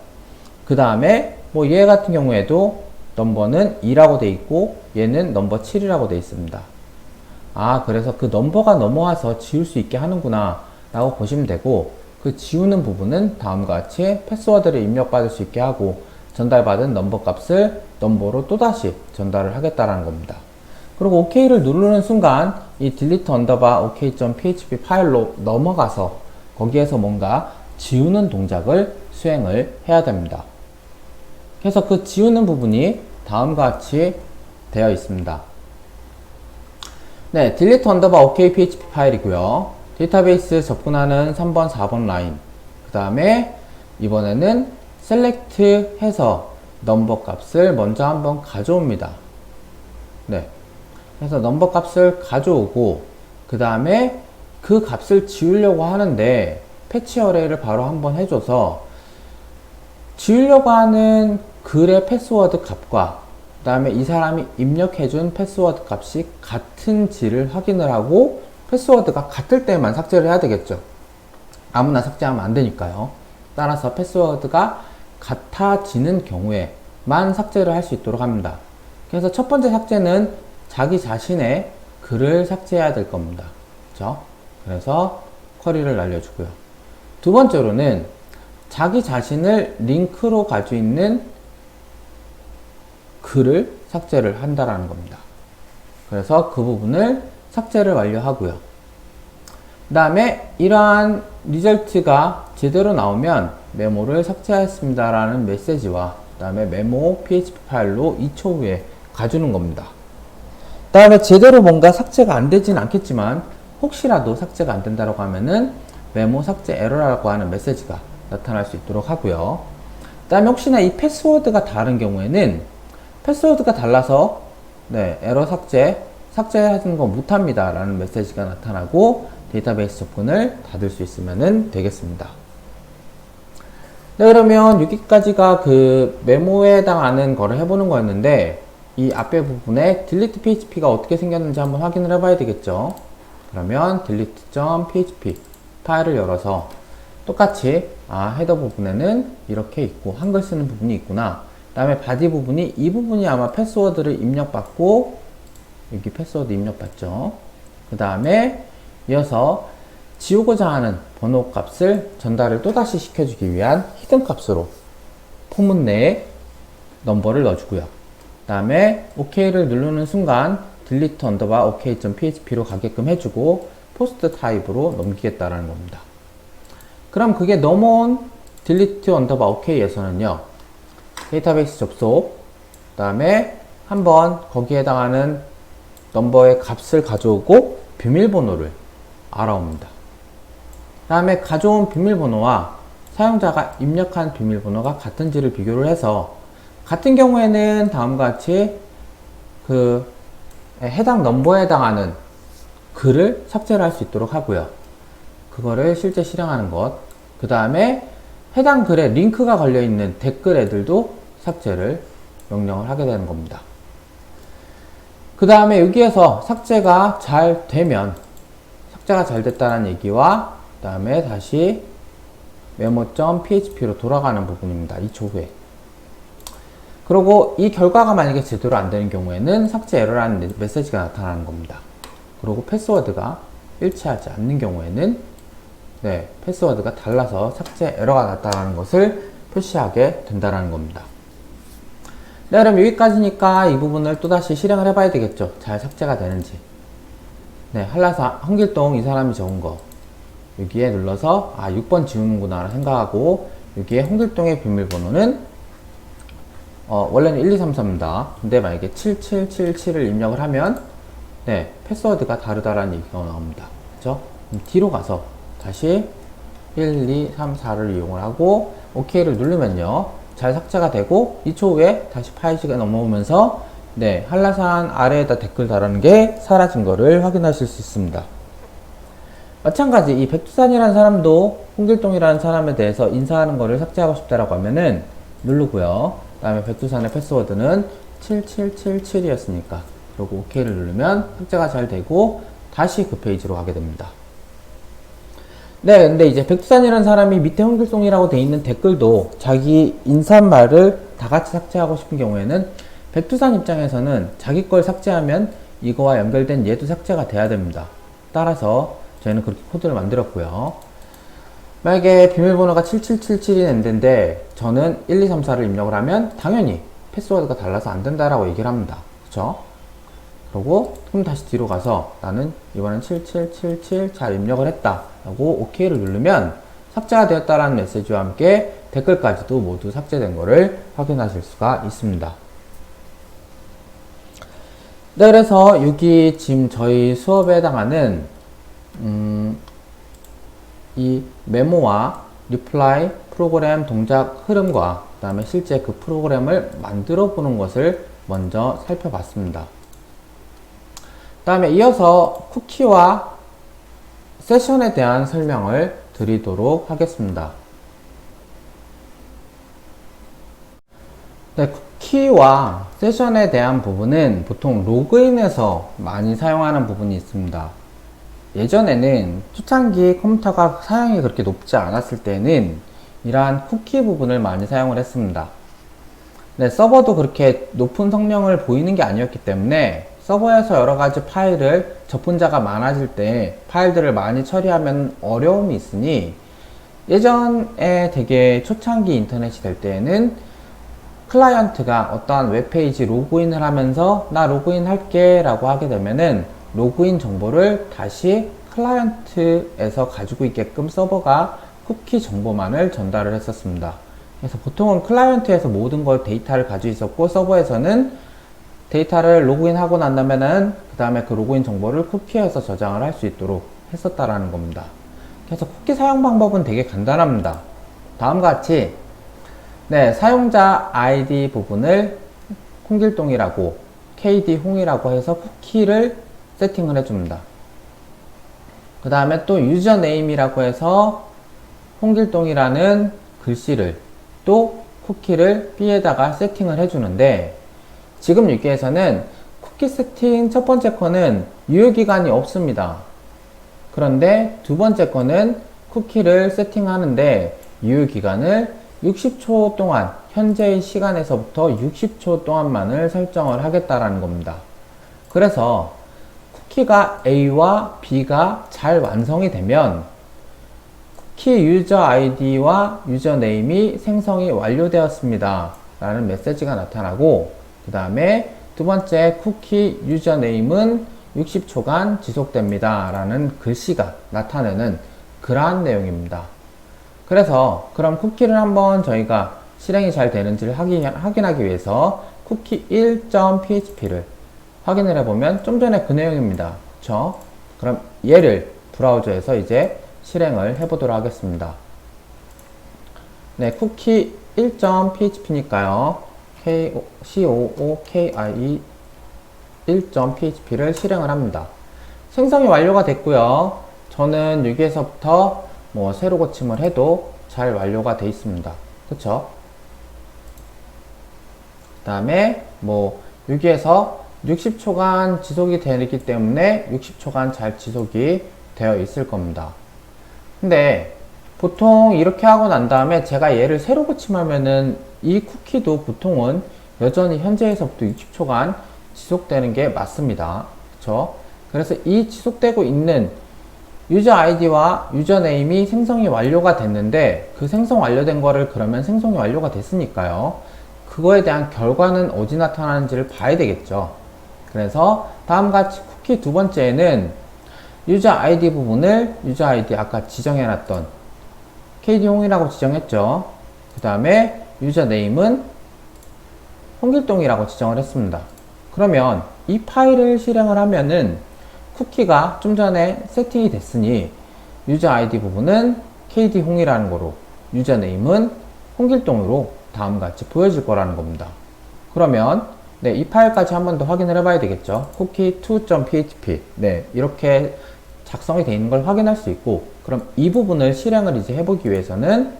그 다음에 뭐 얘 같은 경우에도 넘버는 2라고 돼 있고 얘는 넘버 7이라고 돼 있습니다. 아, 그래서 그 넘버가 넘어와서 지울 수 있게 하는구나 라고 보시면 되고, 그 지우는 부분은 다음과 같이 패스워드를 입력받을 수 있게 하고 전달받은 넘버 값을 넘버로 또다시 전달을 하겠다라는 겁니다. 그리고 OK를 누르는 순간 이 delete underbar ok.php 파일로 넘어가서 거기에서 뭔가 지우는 동작을 수행을 해야 됩니다. 그래서 그 지우는 부분이 다음과 같이 되어 있습니다. 네, delete underbar ok php 파일이고요. 데이터베이스 접근하는 3번, 4번 라인. 그 다음에 이번에는 select 해서 넘버 값을 먼저 한번 가져옵니다. 네. 그래서 넘버 값을 가져오고, 그 다음에 그 값을 지우려고 하는데 패치 어레이를 바로 한번 해줘서 지우려고 하는 글의 패스워드 값과 그 다음에 이 사람이 입력해준 패스워드 값이 같은지를 확인을 하고, 패스워드가 같을 때만 삭제를 해야 되겠죠. 아무나 삭제하면 안 되니까요. 따라서 패스워드가 같아지는 경우에만 삭제를 할 수 있도록 합니다. 그래서 첫 번째 삭제는 자기 자신의 글을 삭제해야 될 겁니다. 그렇죠? 그래서 쿼리를 날려주고요. 두 번째로는 자기 자신을 링크로 가지고 있는 글을 삭제를 한다라는 겁니다. 그래서 그 부분을 삭제를 완료하고요. 그 다음에 이러한 리절트가 제대로 나오면 메모를 삭제하였습니다 라는 메시지와 그 다음에 메모 php 파일로 2초 후에 가주는 겁니다. 그 다음에 제대로 뭔가 삭제가 안 되진 않겠지만 혹시라도 삭제가 안 된다고 하면은 메모 삭제 에러라고 하는 메시지가 나타날 수 있도록 하고요. 그 다음에 혹시나 이 패스워드가 다른 경우에는 패스워드가 달라서 네, 에러 삭제하는 거 못합니다 라는 메시지가 나타나고 데이터베이스 접근을 닫을 수 있으면 되겠습니다. 네, 그러면 여기까지가 그 메모에 해당하는 거를 해보는 거였는데, 이 앞에 부분에 delete php가 어떻게 생겼는지 한번 확인을 해봐야 되겠죠. 그러면 delete.php 파일을 열어서 똑같이 헤더 부분에는 이렇게 있고 한글 쓰는 부분이 있구나. 그 다음에 바디 부분이 이 부분이 아마 패스워드를 입력받고 여기 패스워드 입력받죠. 그 다음에 이어서 지우고자 하는 번호 값을 전달을 또다시 시켜주기 위한 히든 값으로 포문 내에 넘버를 넣어주고요. 그 다음에 OK를 누르는 순간 delete underbar ok.php로 가게끔 해주고 포스트 타입으로 넘기겠다라는 겁니다. 그럼 그게 넘어온 delete underbar ok에서는요, 데이터베이스 접속, 그 다음에 한번 거기에 해당하는 넘버의 값을 가져오고 비밀번호를 알아옵니다. 그 다음에 가져온 비밀번호와 사용자가 입력한 비밀번호가 같은지를 비교를 해서 같은 경우에는 다음과 같이 그 해당 넘버에 해당하는 글을 삭제를 할 수 있도록 하고요. 그거를 실제 실행하는 것. 그 다음에 해당 글에 링크가 걸려있는 댓글 애들도 삭제를 명령을 하게 되는 겁니다. 그 다음에 여기에서 삭제가 잘 되면, 삭제가 잘 됐다는 얘기와 그 다음에 다시 메모.php로 돌아가는 부분입니다. 2초 후에. 그리고 이 결과가 만약에 제대로 안 되는 경우에는 삭제 에러라는 메시지가 나타나는 겁니다. 그리고 패스워드가 일치하지 않는 경우에는 네, 패스워드가 달라서 삭제 에러가 났다는 것을 표시하게 된다는 겁니다. 네, 그럼 여기까지니까 이 부분을 또다시 실행을 해봐야 되겠죠. 잘 삭제가 되는지. 네, 한라산, 홍길동 이 사람이 적은 거. 여기에 눌러서 6번 지우는구나 생각하고 여기에 홍길동의 비밀번호는 원래는 1234입니다. 근데 만약에 7777을 입력을 하면 네, 패스워드가 다르다라는 얘기가 나옵니다. 그죠? 그럼 뒤로 가서 다시 1, 2, 3, 4를 이용을 하고 OK를 누르면요, 잘 삭제가 되고 2초 후에 다시 파일시가 넘어오면서 네, 한라산 아래에다 댓글 달아는 게 사라진 거를 확인하실 수 있습니다. 마찬가지 이 백두산이라는 사람도 홍길동이라는 사람에 대해서 인사하는 거를 삭제하고 싶다라고 하면은 누르고요. 그 다음에 백두산의 패스워드는 7777이었으니까 그리고 OK를 누르면 삭제가 잘 되고 다시 그 페이지로 가게 됩니다. 네, 근데 이제 백두산이라는 사람이 밑에 홍길동이라고 돼 있는 댓글도 자기 인사말을 다 같이 삭제하고 싶은 경우에는 백두산 입장에서는 자기 걸 삭제하면 이거와 연결된 얘도 삭제가 돼야 됩니다. 따라서 저희는 그렇게 코드를 만들었고요. 만약에 비밀번호가 7777인 엔드인데 저는 1, 2, 3, 4를 입력을 하면 당연히 패스워드가 달라서 안 된다라고 얘기를 합니다. 그쵸? 그러고 그럼 다시 뒤로 가서 나는 이번엔 7777 잘 입력을 했다 라고 OK를 누르면 삭제가 되었다라는 메시지와 함께 댓글까지도 모두 삭제된 거를 확인하실 수가 있습니다. 네, 그래서 여기 지금 저희 수업에 해당하는 이 메모와 리플라이 프로그램 동작 흐름과 그 다음에 실제 그 프로그램을 만들어 보는 것을 먼저 살펴봤습니다. 그 다음에 이어서 쿠키와 세션에 대한 설명을 드리도록 하겠습니다. 네, 쿠키와 세션에 대한 부분은 보통 로그인에서 많이 사용하는 부분이 있습니다. 예전에는 초창기 컴퓨터가 사양이 그렇게 높지 않았을 때는 이러한 쿠키 부분을 많이 사용을 했습니다. 네, 서버도 그렇게 높은 성능을 보이는 게 아니었기 때문에 서버에서 여러가지 파일을 접근자가 많아질 때 파일들을 많이 처리하면 어려움이 있으니 예전에 되게 초창기 인터넷이 될 때에는 클라이언트가 어떠한 웹페이지 로그인을 하면서 나 로그인 할게 라고 하게 되면은 로그인 정보를 다시 클라이언트에서 가지고 있게끔 서버가 쿠키 정보만을 전달을 했었습니다. 그래서 보통은 클라이언트에서 모든 걸 데이터를 가지고 있었고 서버에서는 데이터를 로그인하고 난 다음에는 그 다음에 그 로그인 정보를 쿠키에서 저장을 할 수 있도록 했었다라는 겁니다. 그래서 쿠키 사용 방법은 되게 간단합니다. 다음과 같이 네, 사용자 아이디 부분을 홍길동이라고 KD 홍이라고 해서 쿠키를 세팅을 해줍니다. 그 다음에 또 유저네임이라고 해서 홍길동이라는 글씨를 또 쿠키를 B에다가 세팅을 해주는데 지금 여기에서는 쿠키 세팅 첫 번째 거는 유효기간이 없습니다. 그런데 두 번째 거는 쿠키를 세팅하는데 유효기간을 60초 동안 현재의 시간에서부터 60초 동안만을 설정을 하겠다라는 겁니다. 그래서 쿠키가 A와 B가 잘 완성이 되면 쿠키 유저 아이디와 유저네임이 생성이 완료되었습니다 라는 메시지가 나타나고 그 다음에 두 번째 쿠키 유저네임은 60초간 지속됩니다 라는 글씨가 나타내는 그러한 내용입니다. 그래서 그럼 쿠키를 한번 저희가 실행이 잘 되는지를 확인하기 위해서 쿠키 1.php를 확인을 해보면 좀 전에 그 내용입니다. 그쵸? 그럼 얘를 브라우저에서 이제 실행을 해보도록 하겠습니다. 네, 쿠키 1.php니까요. COOKIE 1.php를 실행을 합니다. 생성이 완료가 됐고요. 저는 여기에서부터 뭐 새로 고침을 해도 잘 완료가 돼 있습니다. 그쵸? 그 다음에 뭐 여기에서 60초간 지속이 되기 때문에 60초간 잘 지속이 되어 있을 겁니다. 근데 보통 이렇게 하고 난 다음에 제가 얘를 새로 고침하면은 이 쿠키도 보통은 여전히 현재에서부터 60초간 지속되는 게 맞습니다. 그쵸? 그래서 이 지속되고 있는 유저 아이디와 유저네임이 생성이 완료가 됐는데 그 생성 완료된 거를 그러면 생성이 완료가 됐으니까요. 그거에 대한 결과는 어디 나타나는지를 봐야 되겠죠. 그래서 다음같이 쿠키 두 번째에는 유저 아이디 부분을 유저 아이디 아까 지정해놨던 KD홍이라고 지정했죠. 그 다음에 유저 네임은 홍길동이라고 지정을 했습니다. 그러면 이 파일을 실행을 하면은 쿠키가 좀 전에 세팅이 됐으니 유저 아이디 부분은 KD홍이라는 거로 유저 네임은 홍길동으로 다음같이 보여질 거라는 겁니다. 그러면 네, 이 파일까지 한 번 더 확인을 해봐야 되겠죠. cookie2.php 네, 이렇게 작성이 되어 있는 걸 확인할 수 있고 그럼 이 부분을 실행을 이제 해보기 위해서는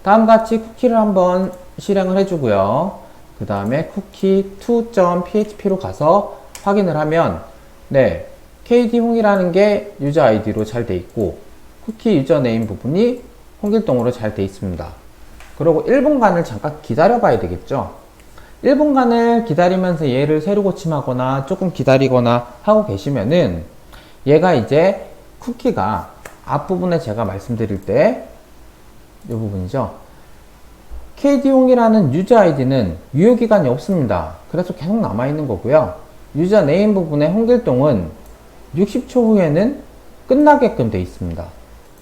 다음같이 쿠키를 한번 실행을 해주고요. 그 다음에 cookie2.php로 가서 확인을 하면 네, KD홍이라는 게 유저 아이디로 잘 돼 있고 쿠키 유저 네임 부분이 홍길동으로 잘 되어 있습니다. 그리고 1분간을 잠깐 기다려 봐야 되겠죠. 1분간을 기다리면서 얘를 세로 고침하거나 조금 기다리거나 하고 계시면은 얘가 이제 쿠키가 앞부분에 제가 말씀드릴 때 이 부분이죠. KD용이라는 유저 아이디는 유효기간이 없습니다. 그래서 계속 남아있는 거고요. 유저 네임 부분의 홍길동은 60초 후에는 끝나게끔 되어 있습니다.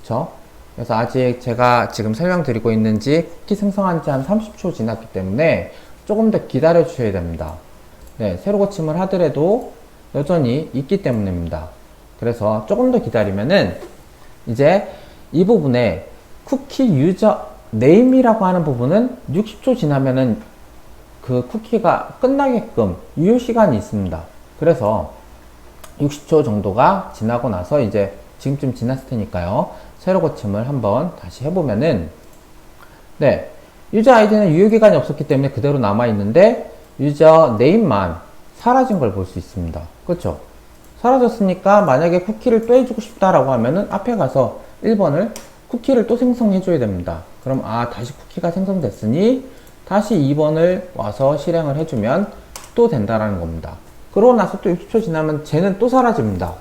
그쵸? 그래서 아직 제가 지금 설명드리고 있는지 쿠키 생성한 지 한 30초 지났기 때문에 조금 더 기다려 주셔야 됩니다. 네, 새로 고침을 하더라도 여전히 있기 때문입니다. 그래서 조금 더 기다리면은 이제 이 부분에 쿠키 유저 네임이라고 하는 부분은 60초 지나면은 그 쿠키가 끝나게끔 유효 시간이 있습니다. 그래서 60초 정도가 지나고 나서 이제 지금쯤 지났을 테니까요. 새로 고침을 한번 다시 해보면은 네, 유저 아이디는 유효기간이 없었기 때문에 그대로 남아있는데 유저 네임만 사라진 걸 볼 수 있습니다. 그렇죠? 사라졌으니까 만약에 쿠키를 또 해주고 싶다라고 하면은 앞에 가서 1번을 쿠키를 또 생성해 줘야 됩니다. 그럼 다시 쿠키가 생성됐으니 다시 2번을 와서 실행을 해주면 또 된다라는 겁니다. 그러고 나서 또 60초 지나면 쟤는 또 사라집니다.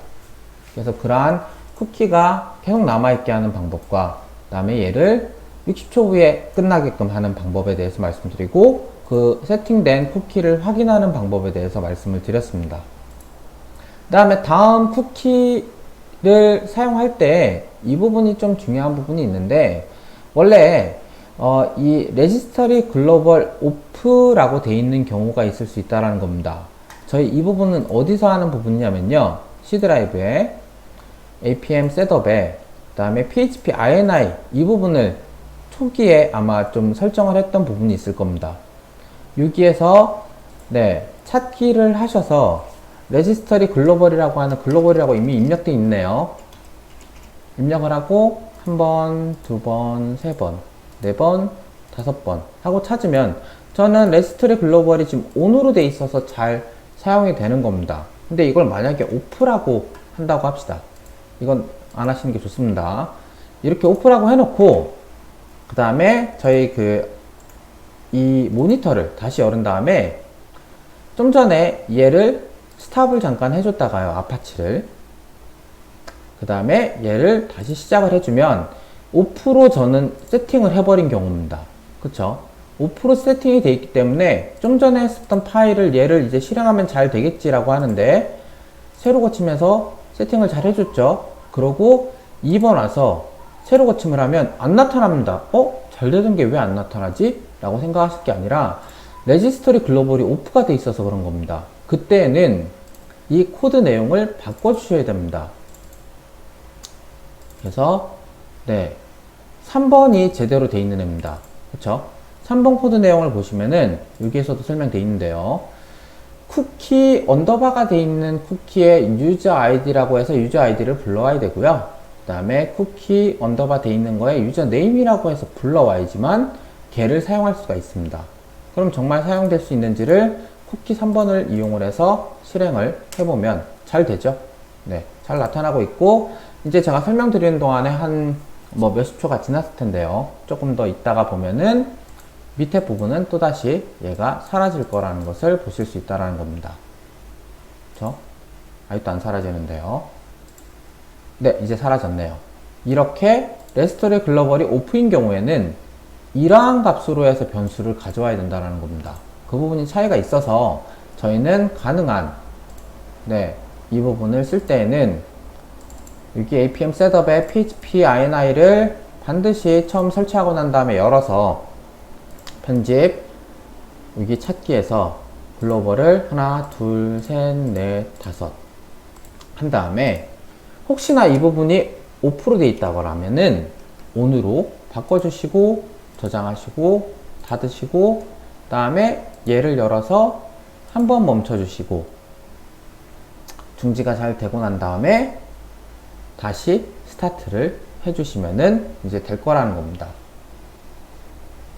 그래서 그러한 쿠키가 계속 남아있게 하는 방법과 그 다음에 얘를 60초 후에 끝나게끔 하는 방법에 대해서 말씀드리고 그 세팅된 쿠키를 확인하는 방법에 대해서 말씀을 드렸습니다. 그 다음에 다음 쿠키를 사용할 때 이 부분이 좀 중요한 부분이 있는데 원래 이 레지스터리 글로벌 오프라고 되어 있는 경우가 있을 수 있다는 겁니다. 저희 이 부분은 어디서 하는 부분이냐면요. C 드라이브에 APM 셋업에 그 다음에 PHP INI 이 부분을 초기에 아마 좀 설정을 했던 부분이 있을 겁니다. 여기에서 네, 찾기를 하셔서 레지스터리 글로벌이라고 하는 글로벌이라고 이미 입력되어 있네요. 입력을 하고 한 번, 두 번, 세 번, 네 번, 다섯 번 하고 찾으면 저는 레지스터리 글로벌이 지금 ON으로 돼 있어서 잘 사용이 되는 겁니다. 근데 이걸 만약에 오프라고 한다고 합시다. 이건 안 하시는 게 좋습니다. 이렇게 오프라고 해놓고 그 다음에 저희 이 모니터를 다시 열은 다음에 좀 전에 얘를 스탑을 잠깐 해줬다가요. 아파치를 그 다음에 얘를 다시 시작을 해주면 오프로 저는 세팅을 해버린 경우입니다. 그쵸? 오프로 세팅이 되어 있기 때문에 좀 전에 했었던 파일을 얘를 이제 실행하면 잘 되겠지라고 하는데 새로 고치면서 세팅을 잘 해줬죠. 그러고 2번 와서 새로 고침을 하면 안 나타납니다. 잘 되던 게 왜 안 나타나지? 라고 생각하실 게 아니라 레지스터리 글로벌이 오프가 돼 있어서 그런 겁니다. 그때는 이 코드 내용을 바꿔주셔야 됩니다. 그래서 네, 3번이 제대로 돼 있는 애입니다. 그쵸? 3번 코드 내용을 보시면은 여기에서도 설명되어 있는데요. 쿠키 언더바가 되어 있는 쿠키의 유저 아이디라고 해서 유저 아이디를 불러와야 되고요. 그 다음에 쿠키 언더바 되어 있는 거에 유저 네임이라고 해서 불러와야지만 걔를 사용할 수가 있습니다. 그럼 정말 사용될 수 있는지를 쿠키 3번을 이용을 해서 실행을 해보면 잘 되죠. 네, 잘 나타나고 있고 이제 제가 설명드리는 동안에 한 몇십 초가 지났을 텐데요. 조금 더 있다가 보면은 밑에 부분은 또다시 얘가 사라질 거라는 것을 보실 수 있다는 겁니다. 그쵸? 아직도 안 사라지는데요. 네, 이제 사라졌네요. 이렇게 레지스터리 글로벌이 오프인 경우에는 이러한 값으로 해서 변수를 가져와야 된다는 겁니다. 그 부분이 차이가 있어서 저희는 가능한 이 부분을 쓸 때에는 여기 APM 셋업에 PHP INI를 반드시 처음 설치하고 난 다음에 열어서 편집 여기 찾기에서 글로벌을 하나, 둘, 셋, 넷, 다섯 한 다음에 혹시나 이 부분이 오프로 되어 있다고 하면은 ON으로 바꿔주시고 저장하시고 닫으시고 그 다음에 얘를 열어서 한번 멈춰주시고 중지가 잘 되고 난 다음에 다시 스타트를 해주시면은 이제 될 거라는 겁니다.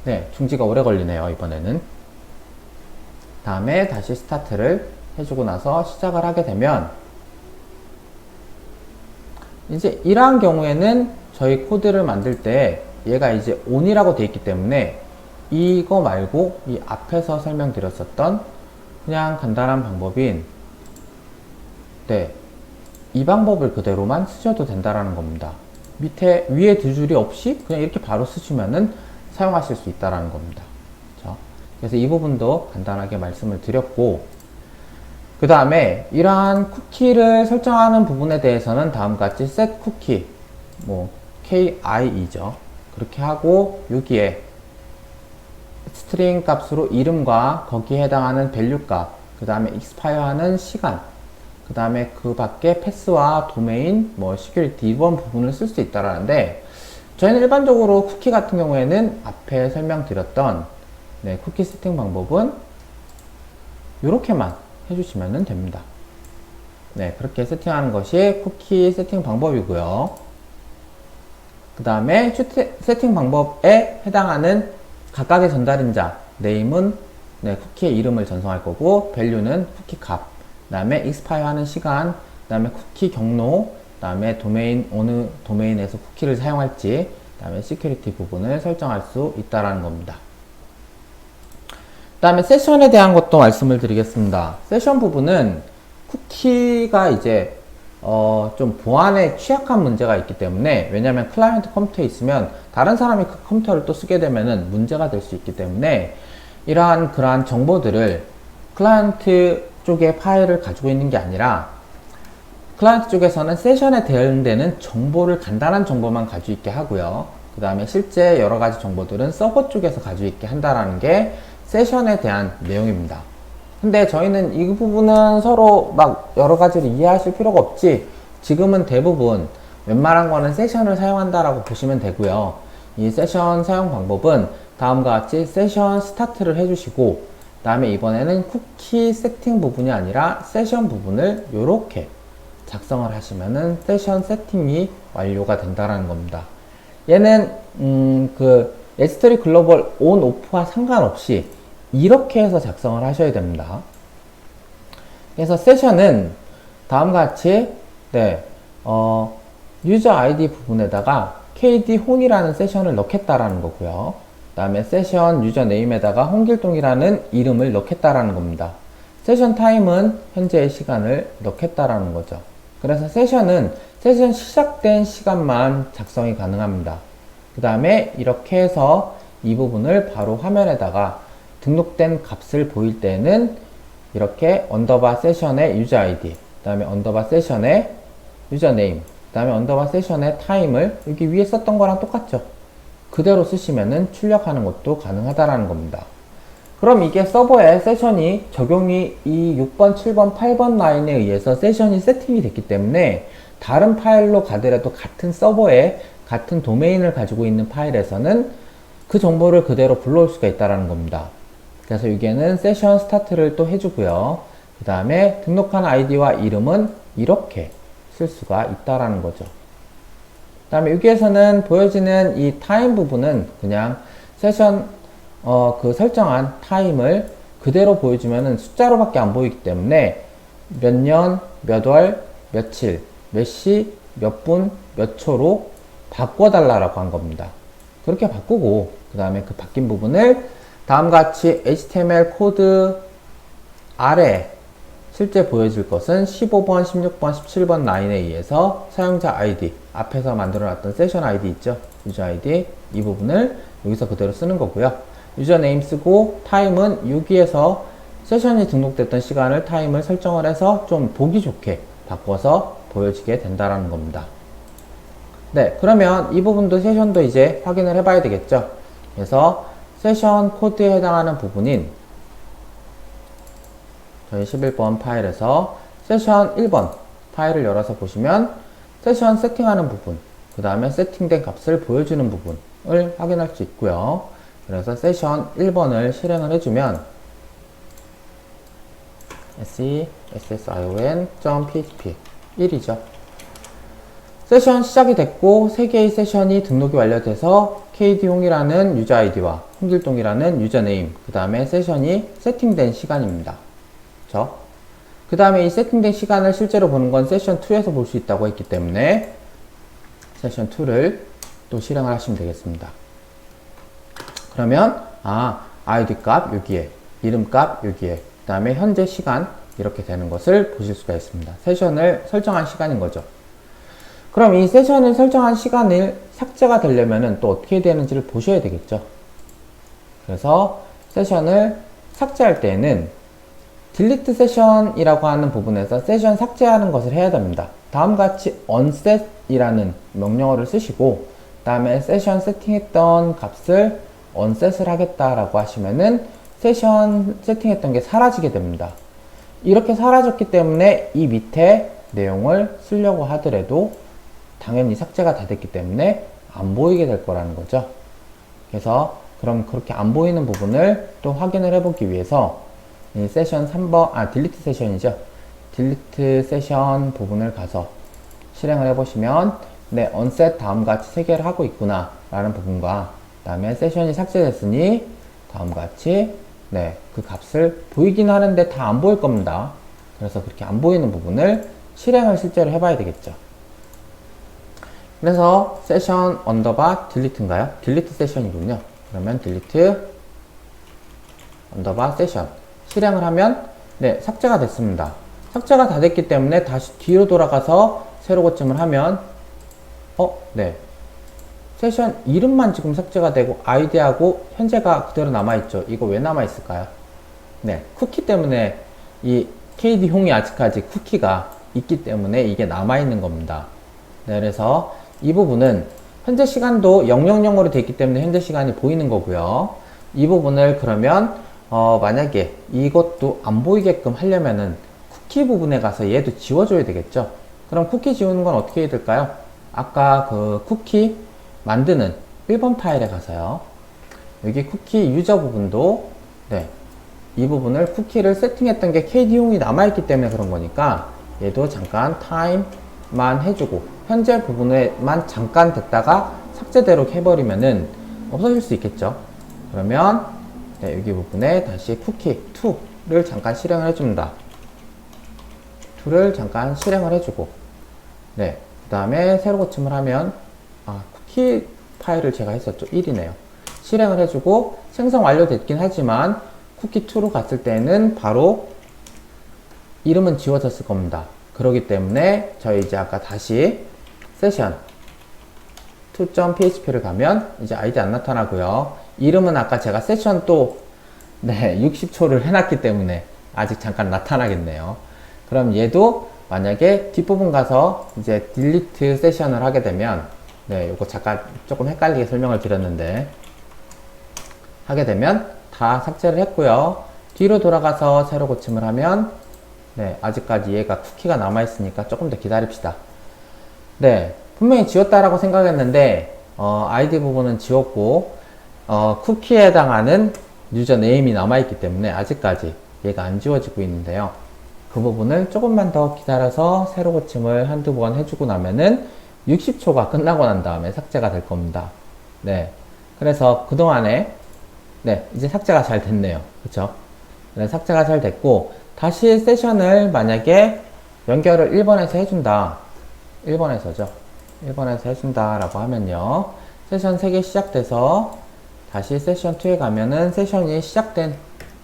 네, 중지가 오래 걸리네요, 이번에는. 다음에 다시 스타트를 해주고 나서 시작을 하게 되면 이제 이러한 경우에는 저희 코드를 만들 때 얘가 이제 on이라고 되어 있기 때문에 이거 말고 이 앞에서 설명드렸었던 그냥 간단한 방법인 이 방법을 그대로만 쓰셔도 된다라는 겁니다. 위에 두 줄이 없이 그냥 이렇게 바로 쓰시면은 사용하실 수 있다라는 겁니다. 그래서 이 부분도 간단하게 말씀을 드렸고, 그 다음에 이러한 쿠키를 설정하는 부분에 대해서는 다음과 같이 set 쿠키, ki이죠. 그렇게 하고 여기에 스트링 값으로 이름과 거기에 해당하는 밸류 값, 그 다음에 expire 하는 시간, 그 다음에 그 밖에 패스와 도메인, 시큐리티 이런 부분을 쓸 수 있다라는데, 저희는 일반적으로 쿠키 같은 경우에는 앞에 설명드렸던 쿠키 세팅 방법은 이렇게만 해주시면 됩니다. 그렇게 세팅하는 것이 쿠키 세팅 방법이고요. 그 다음에 세팅 방법에 해당하는 각각의 전달인자, 네임은 쿠키의 이름을 전송할 거고, 밸류는 쿠키 값, 그 다음에 expire 하는 시간, 그 다음에 쿠키 경로, 그 다음에 도메인, 어느 도메인에서 쿠키를 사용할지, 그 다음에 시큐리티 부분을 설정할 수 있다라는 겁니다. 그 다음에 세션에 대한 것도 말씀을 드리겠습니다. 세션 부분은 쿠키가 이제 좀 보안에 취약한 문제가 있기 때문에, 왜냐하면 클라이언트 컴퓨터에 있으면 다른 사람이 그 컴퓨터를 또 쓰게 되면은 문제가 될 수 있기 때문에, 그러한 정보들을 클라이언트 쪽에 파일을 가지고 있는 게 아니라 클라이언트 쪽에서는 세션에 대응되는 정보를, 간단한 정보만 가지고 있게 하고요. 그 다음에 실제 여러 가지 정보들은 서버 쪽에서 가지고 있게 한다라는 게 세션에 대한 내용입니다. 근데 저희는 이 부분은 서로 막 여러 가지를 이해하실 필요가 없지, 지금은 대부분 웬만한 거는 세션을 사용한다라고 보시면 되고요. 이 세션 사용 방법은 다음과 같이 세션 스타트를 해주시고, 그 다음에 이번에는 쿠키 세팅 부분이 아니라 세션 부분을 이렇게 작성을 하시면은 세션 세팅이 완료가 된다라는 겁니다. 얘는 S3 글로벌 온 오프와 상관없이 이렇게 해서 작성을 하셔야 됩니다. 그래서 세션은 다음과 같이 유저 아이디 부분에다가 kd 혼이라는 세션을 넣겠다라는 거고요. 그 다음에 세션 유저 네임에다가 홍길동이라는 이름을 넣겠다라는 겁니다. 세션 타임은 현재의 시간을 넣겠다라는 거죠. 그래서 세션 시작된 시간만 작성이 가능합니다. 그 다음에 이렇게 해서 이 부분을 바로 화면에다가 등록된 값을 보일 때는 이렇게 언더바 세션의 유저 아이디, 그 다음에 언더바 세션의 유저 네임, 그 다음에 언더바 세션의 타임을 여기 위에 썼던 거랑 똑같죠. 그대로 쓰시면은 출력하는 것도 가능하다라는 겁니다. 그럼 이게 서버에 세션이 적용이 이 6번, 7번, 8번 라인에 의해서 세션이 세팅이 됐기 때문에 다른 파일로 가더라도 같은 서버에 같은 도메인을 가지고 있는 파일에서는 그 정보를 그대로 불러올 수가 있다는 겁니다. 그래서 여기에는 세션 스타트를 또 해주고요. 그 다음에 등록한 아이디와 이름은 이렇게 쓸 수가 있다라는 거죠. 그 다음에 여기에서는 보여지는 이 타임 부분은 그냥 세션 그 설정한 타임을 그대로 보여주면은 숫자로밖에 안 보이기 때문에 몇 년, 몇 월, 며칠, 몇 시, 몇 분, 몇 초로 바꿔달라고 한 겁니다. 그렇게 바꾸고, 그 다음에 그 바뀐 부분을 다음과 같이 HTML 코드 아래 실제 보여질 것은 15번, 16번, 17번 라인에 의해서 사용자 아이디, 앞에서 만들어 놨던 세션 아이디 있죠? 유저 아이디, 이 부분을 여기서 그대로 쓰는 거고요. 유저 네임 쓰고 타임은 여기에서 세션이 등록됐던 시간을 타임을 설정을 해서 좀 보기 좋게 바꿔서 보여지게 된다라는 겁니다. 그러면 이 부분도 세션도 이제 확인을 해 봐야 되겠죠. 그래서 세션 코드에 해당하는 부분인 저희 11번 파일에서 세션 1번 파일을 열어서 보시면 세션 세팅하는 부분, 그 다음에 세팅된 값을 보여주는 부분을 확인할 수 있고요. 그래서 세션 1번을 실행을 해주면 session.php 1이죠. 세션 시작이 됐고 3개의 세션이 등록이 완료돼서 kd홍이라는 유저 아이디와 홍길동이라는 유저 네임, 그 다음에 세션이 세팅된 시간입니다. 그 다음에 이 세팅된 시간을 실제로 보는 건 세션 2에서 볼 수 있다고 했기 때문에 세션 2를 또 실행을 하시면 되겠습니다. 그러면 아이디 값 여기에, 이름 값 여기에, 그 다음에 현재 시간 이렇게 되는 것을 보실 수가 있습니다. 세션을 설정한 시간인 거죠. 그럼 이 세션을 설정한 시간을 삭제가 되려면은 또 어떻게 되는지를 보셔야 되겠죠. 그래서 세션을 삭제할 때에는 delete 세션이라고 하는 부분에서 세션 삭제하는 것을 해야 됩니다. 다음과 같이 unset 이라는 명령어를 쓰시고, 그 다음에 세션 세팅했던 값을 unset을 하겠다라고 하시면은 세션 세팅했던 게 사라지게 됩니다. 이렇게 사라졌기 때문에 이 밑에 내용을 쓰려고 하더라도 당연히 삭제가 다 됐기 때문에 안 보이게 될 거라는 거죠. 그래서 그럼 그렇게 안 보이는 부분을 또 확인을 해보기 위해서 이 세션 3번, 딜리트 세션이죠. 딜리트 세션 부분을 가서 실행을 해보시면 네, onset 다음과 같이 3개를 하고 있구나 라는 부분과, 그 다음에 세션이 삭제됐으니 다음과 같이 네, 그 값을 보이긴 하는데 다 안 보일 겁니다. 그래서 그렇게 안 보이는 부분을 실행을 실제로 해봐야 되겠죠. 그래서 세션 언더바 딜리트인가요? 딜리트 세션이군요. 그러면 딜리트 언더바 세션 실행을 하면 네, 삭제가 됐습니다. 삭제가 다 됐기 때문에 다시 뒤로 돌아가서 새로 고침을 하면 네, 세션 이름만 지금 삭제가 되고 아이디하고 현재가 그대로 남아있죠. 이거 왜 남아있을까요? 네, 쿠키 때문에 이 KD홍이 아직까지 쿠키가 있기 때문에 이게 남아있는 겁니다. 네, 그래서 이 부분은 현재 시간도 000으로 되어 있기 때문에 현재 시간이 보이는 거고요. 이 부분을 그러면 만약에 이것도 안 보이게끔 하려면은 쿠키 부분에 가서 얘도 지워줘야 되겠죠. 그럼 쿠키 지우는 건 어떻게 해야 될까요? 아까 그 쿠키 만드는 1번 파일에 가서요. 여기 쿠키 유저 부분도 네, 이 부분을 쿠키를 세팅했던 게 KD용이 남아있기 때문에 그런 거니까 얘도 잠깐 타임만 해주고 현재 부분에만 잠깐 됐다가 삭제대로 해버리면은 없어질 수 있겠죠. 그러면 네, 여기 부분에 다시 쿠키 2를 잠깐 실행을 해줍니다. 2를 잠깐 실행을 해주고 네, 그 다음에 새로 고침을 하면 쿠키 파일을 제가 했었죠. 1이네요. 실행을 해주고 생성 완료됐긴 하지만 쿠키 2로 갔을 때는 바로 이름은 지워졌을 겁니다. 그렇기 때문에 저희 이제 아까 다시 세션 2.php를 가면 이제 아이디 안 나타나고요. 이름은 아까 제가 세션 또 네, 60초를 해놨기 때문에 아직 잠깐 나타나겠네요. 그럼 얘도 만약에 뒷부분 가서 이제 딜리트 세션을 하게 되면 네, 요거 잠깐 조금 헷갈리게 설명을 드렸는데 하게 되면 다 삭제를 했고요. 뒤로 돌아가서 새로 고침을 하면 네, 아직까지 얘가 쿠키가 남아있으니까 조금 더 기다립시다. 네, 분명히 지웠다라고 생각했는데 아이디 부분은 지웠고 쿠키에 해당하는 유저 네임이 남아있기 때문에 아직까지 얘가 안 지워지고 있는데요. 그 부분을 조금만 더 기다려서 새로 고침을 한두 번 해주고 나면은 60초가 끝나고 난 다음에 삭제가 될 겁니다. 네, 그래서 그동안에 네, 이제 삭제가 잘 됐네요. 그쵸? 네, 삭제가 잘 됐고 다시 세션을 만약에 연결을 1번에서 해준다. 1번에서죠. 1번에서 해준다 라고 하면요. 세션 3개 시작돼서 다시 세션 2에 가면은 세션이 시작된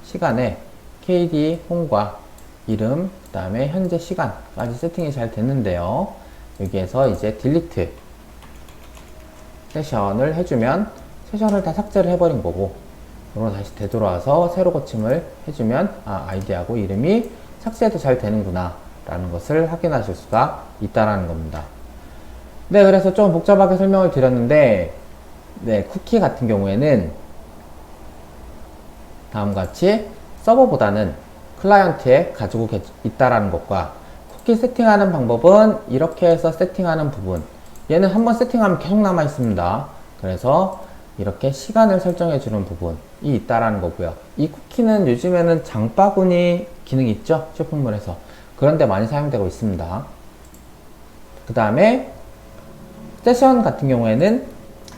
시간에 KD 홈과 이름, 그 다음에 현재 시간까지 세팅이 잘 됐는데요. 여기에서 이제 딜리트 세션을 해주면 세션을 다 삭제를 해버린 거고, 그리고 다시 되돌아와서 새로 고침을 해주면 아이디하고 이름이 삭제도 잘 되는구나 라는 것을 확인하실 수가 있다라는 겁니다. 네, 그래서 좀 복잡하게 설명을 드렸는데 네, 쿠키 같은 경우에는 다음과 같이 서버보다는 클라이언트에 가지고 있다라는 것과, 쿠키 세팅하는 방법은 이렇게 해서 세팅하는 부분, 얘는 한번 세팅하면 계속 남아 있습니다. 그래서 이렇게 시간을 설정해 주는 부분이 있다라는 거고요. 이 쿠키는 요즘에는 장바구니 기능이 있죠, 쇼핑몰에서. 그런데 많이 사용되고 있습니다. 그 다음에 세션 같은 경우에는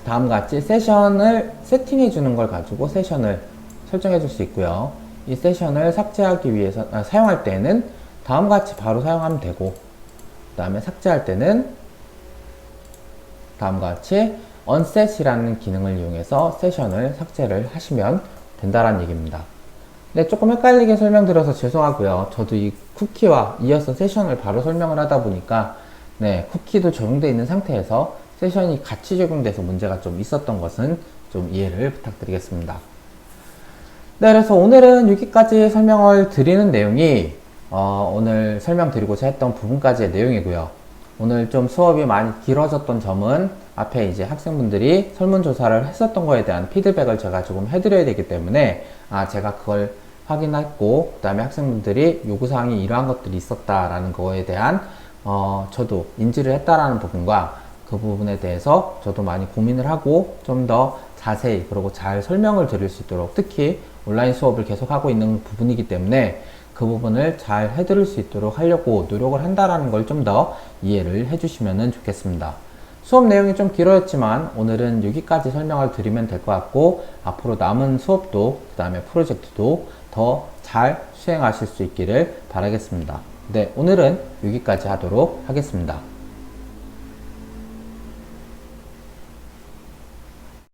다음과 같이 세션을 세팅해 주는 걸 가지고 세션을 설정해 줄 수 있고요. 이 세션을 삭제하기 위해서 사용할 때는 다음과 같이 바로 사용하면 되고, 그 다음에 삭제할 때는 다음과 같이 unset이라는 기능을 이용해서 세션을 삭제를 하시면 된다라는 얘기입니다. 네, 조금 헷갈리게 설명드려서 죄송하고요. 저도 이 쿠키와 이어서 세션을 바로 설명을 하다 보니까 네, 쿠키도 적용되어 있는 상태에서 세션이 같이 적용돼서 문제가 좀 있었던 것은 좀 이해를 부탁드리겠습니다. 네, 그래서 오늘은 여기까지 설명을 드리는 내용이 오늘 설명드리고자 했던 부분까지의 내용이고요. 오늘 좀 수업이 많이 길어졌던 점은 앞에 이제 학생분들이 설문조사를 했었던 거에 대한 피드백을 제가 조금 해드려야 되기 때문에 제가 그걸 확인했고 그 다음에 학생분들이 요구사항이 이러한 것들이 있었다라는 거에 대한 저도 인지를 했다라는 부분과 그 부분에 대해서 저도 많이 고민을 하고 좀 더 자세히 그리고 잘 설명을 드릴 수 있도록 특히 온라인 수업을 계속 하고 있는 부분이기 때문에 그 부분을 잘 해드릴 수 있도록 하려고 노력을 한다라는 걸 좀 더 이해를 해주시면 좋겠습니다. 수업 내용이 좀 길어졌지만 오늘은 여기까지 설명을 드리면 될 것 같고 앞으로 남은 수업도 그 다음에 프로젝트도 더 잘 수행하실 수 있기를 바라겠습니다. 네, 오늘은 여기까지 하도록 하겠습니다.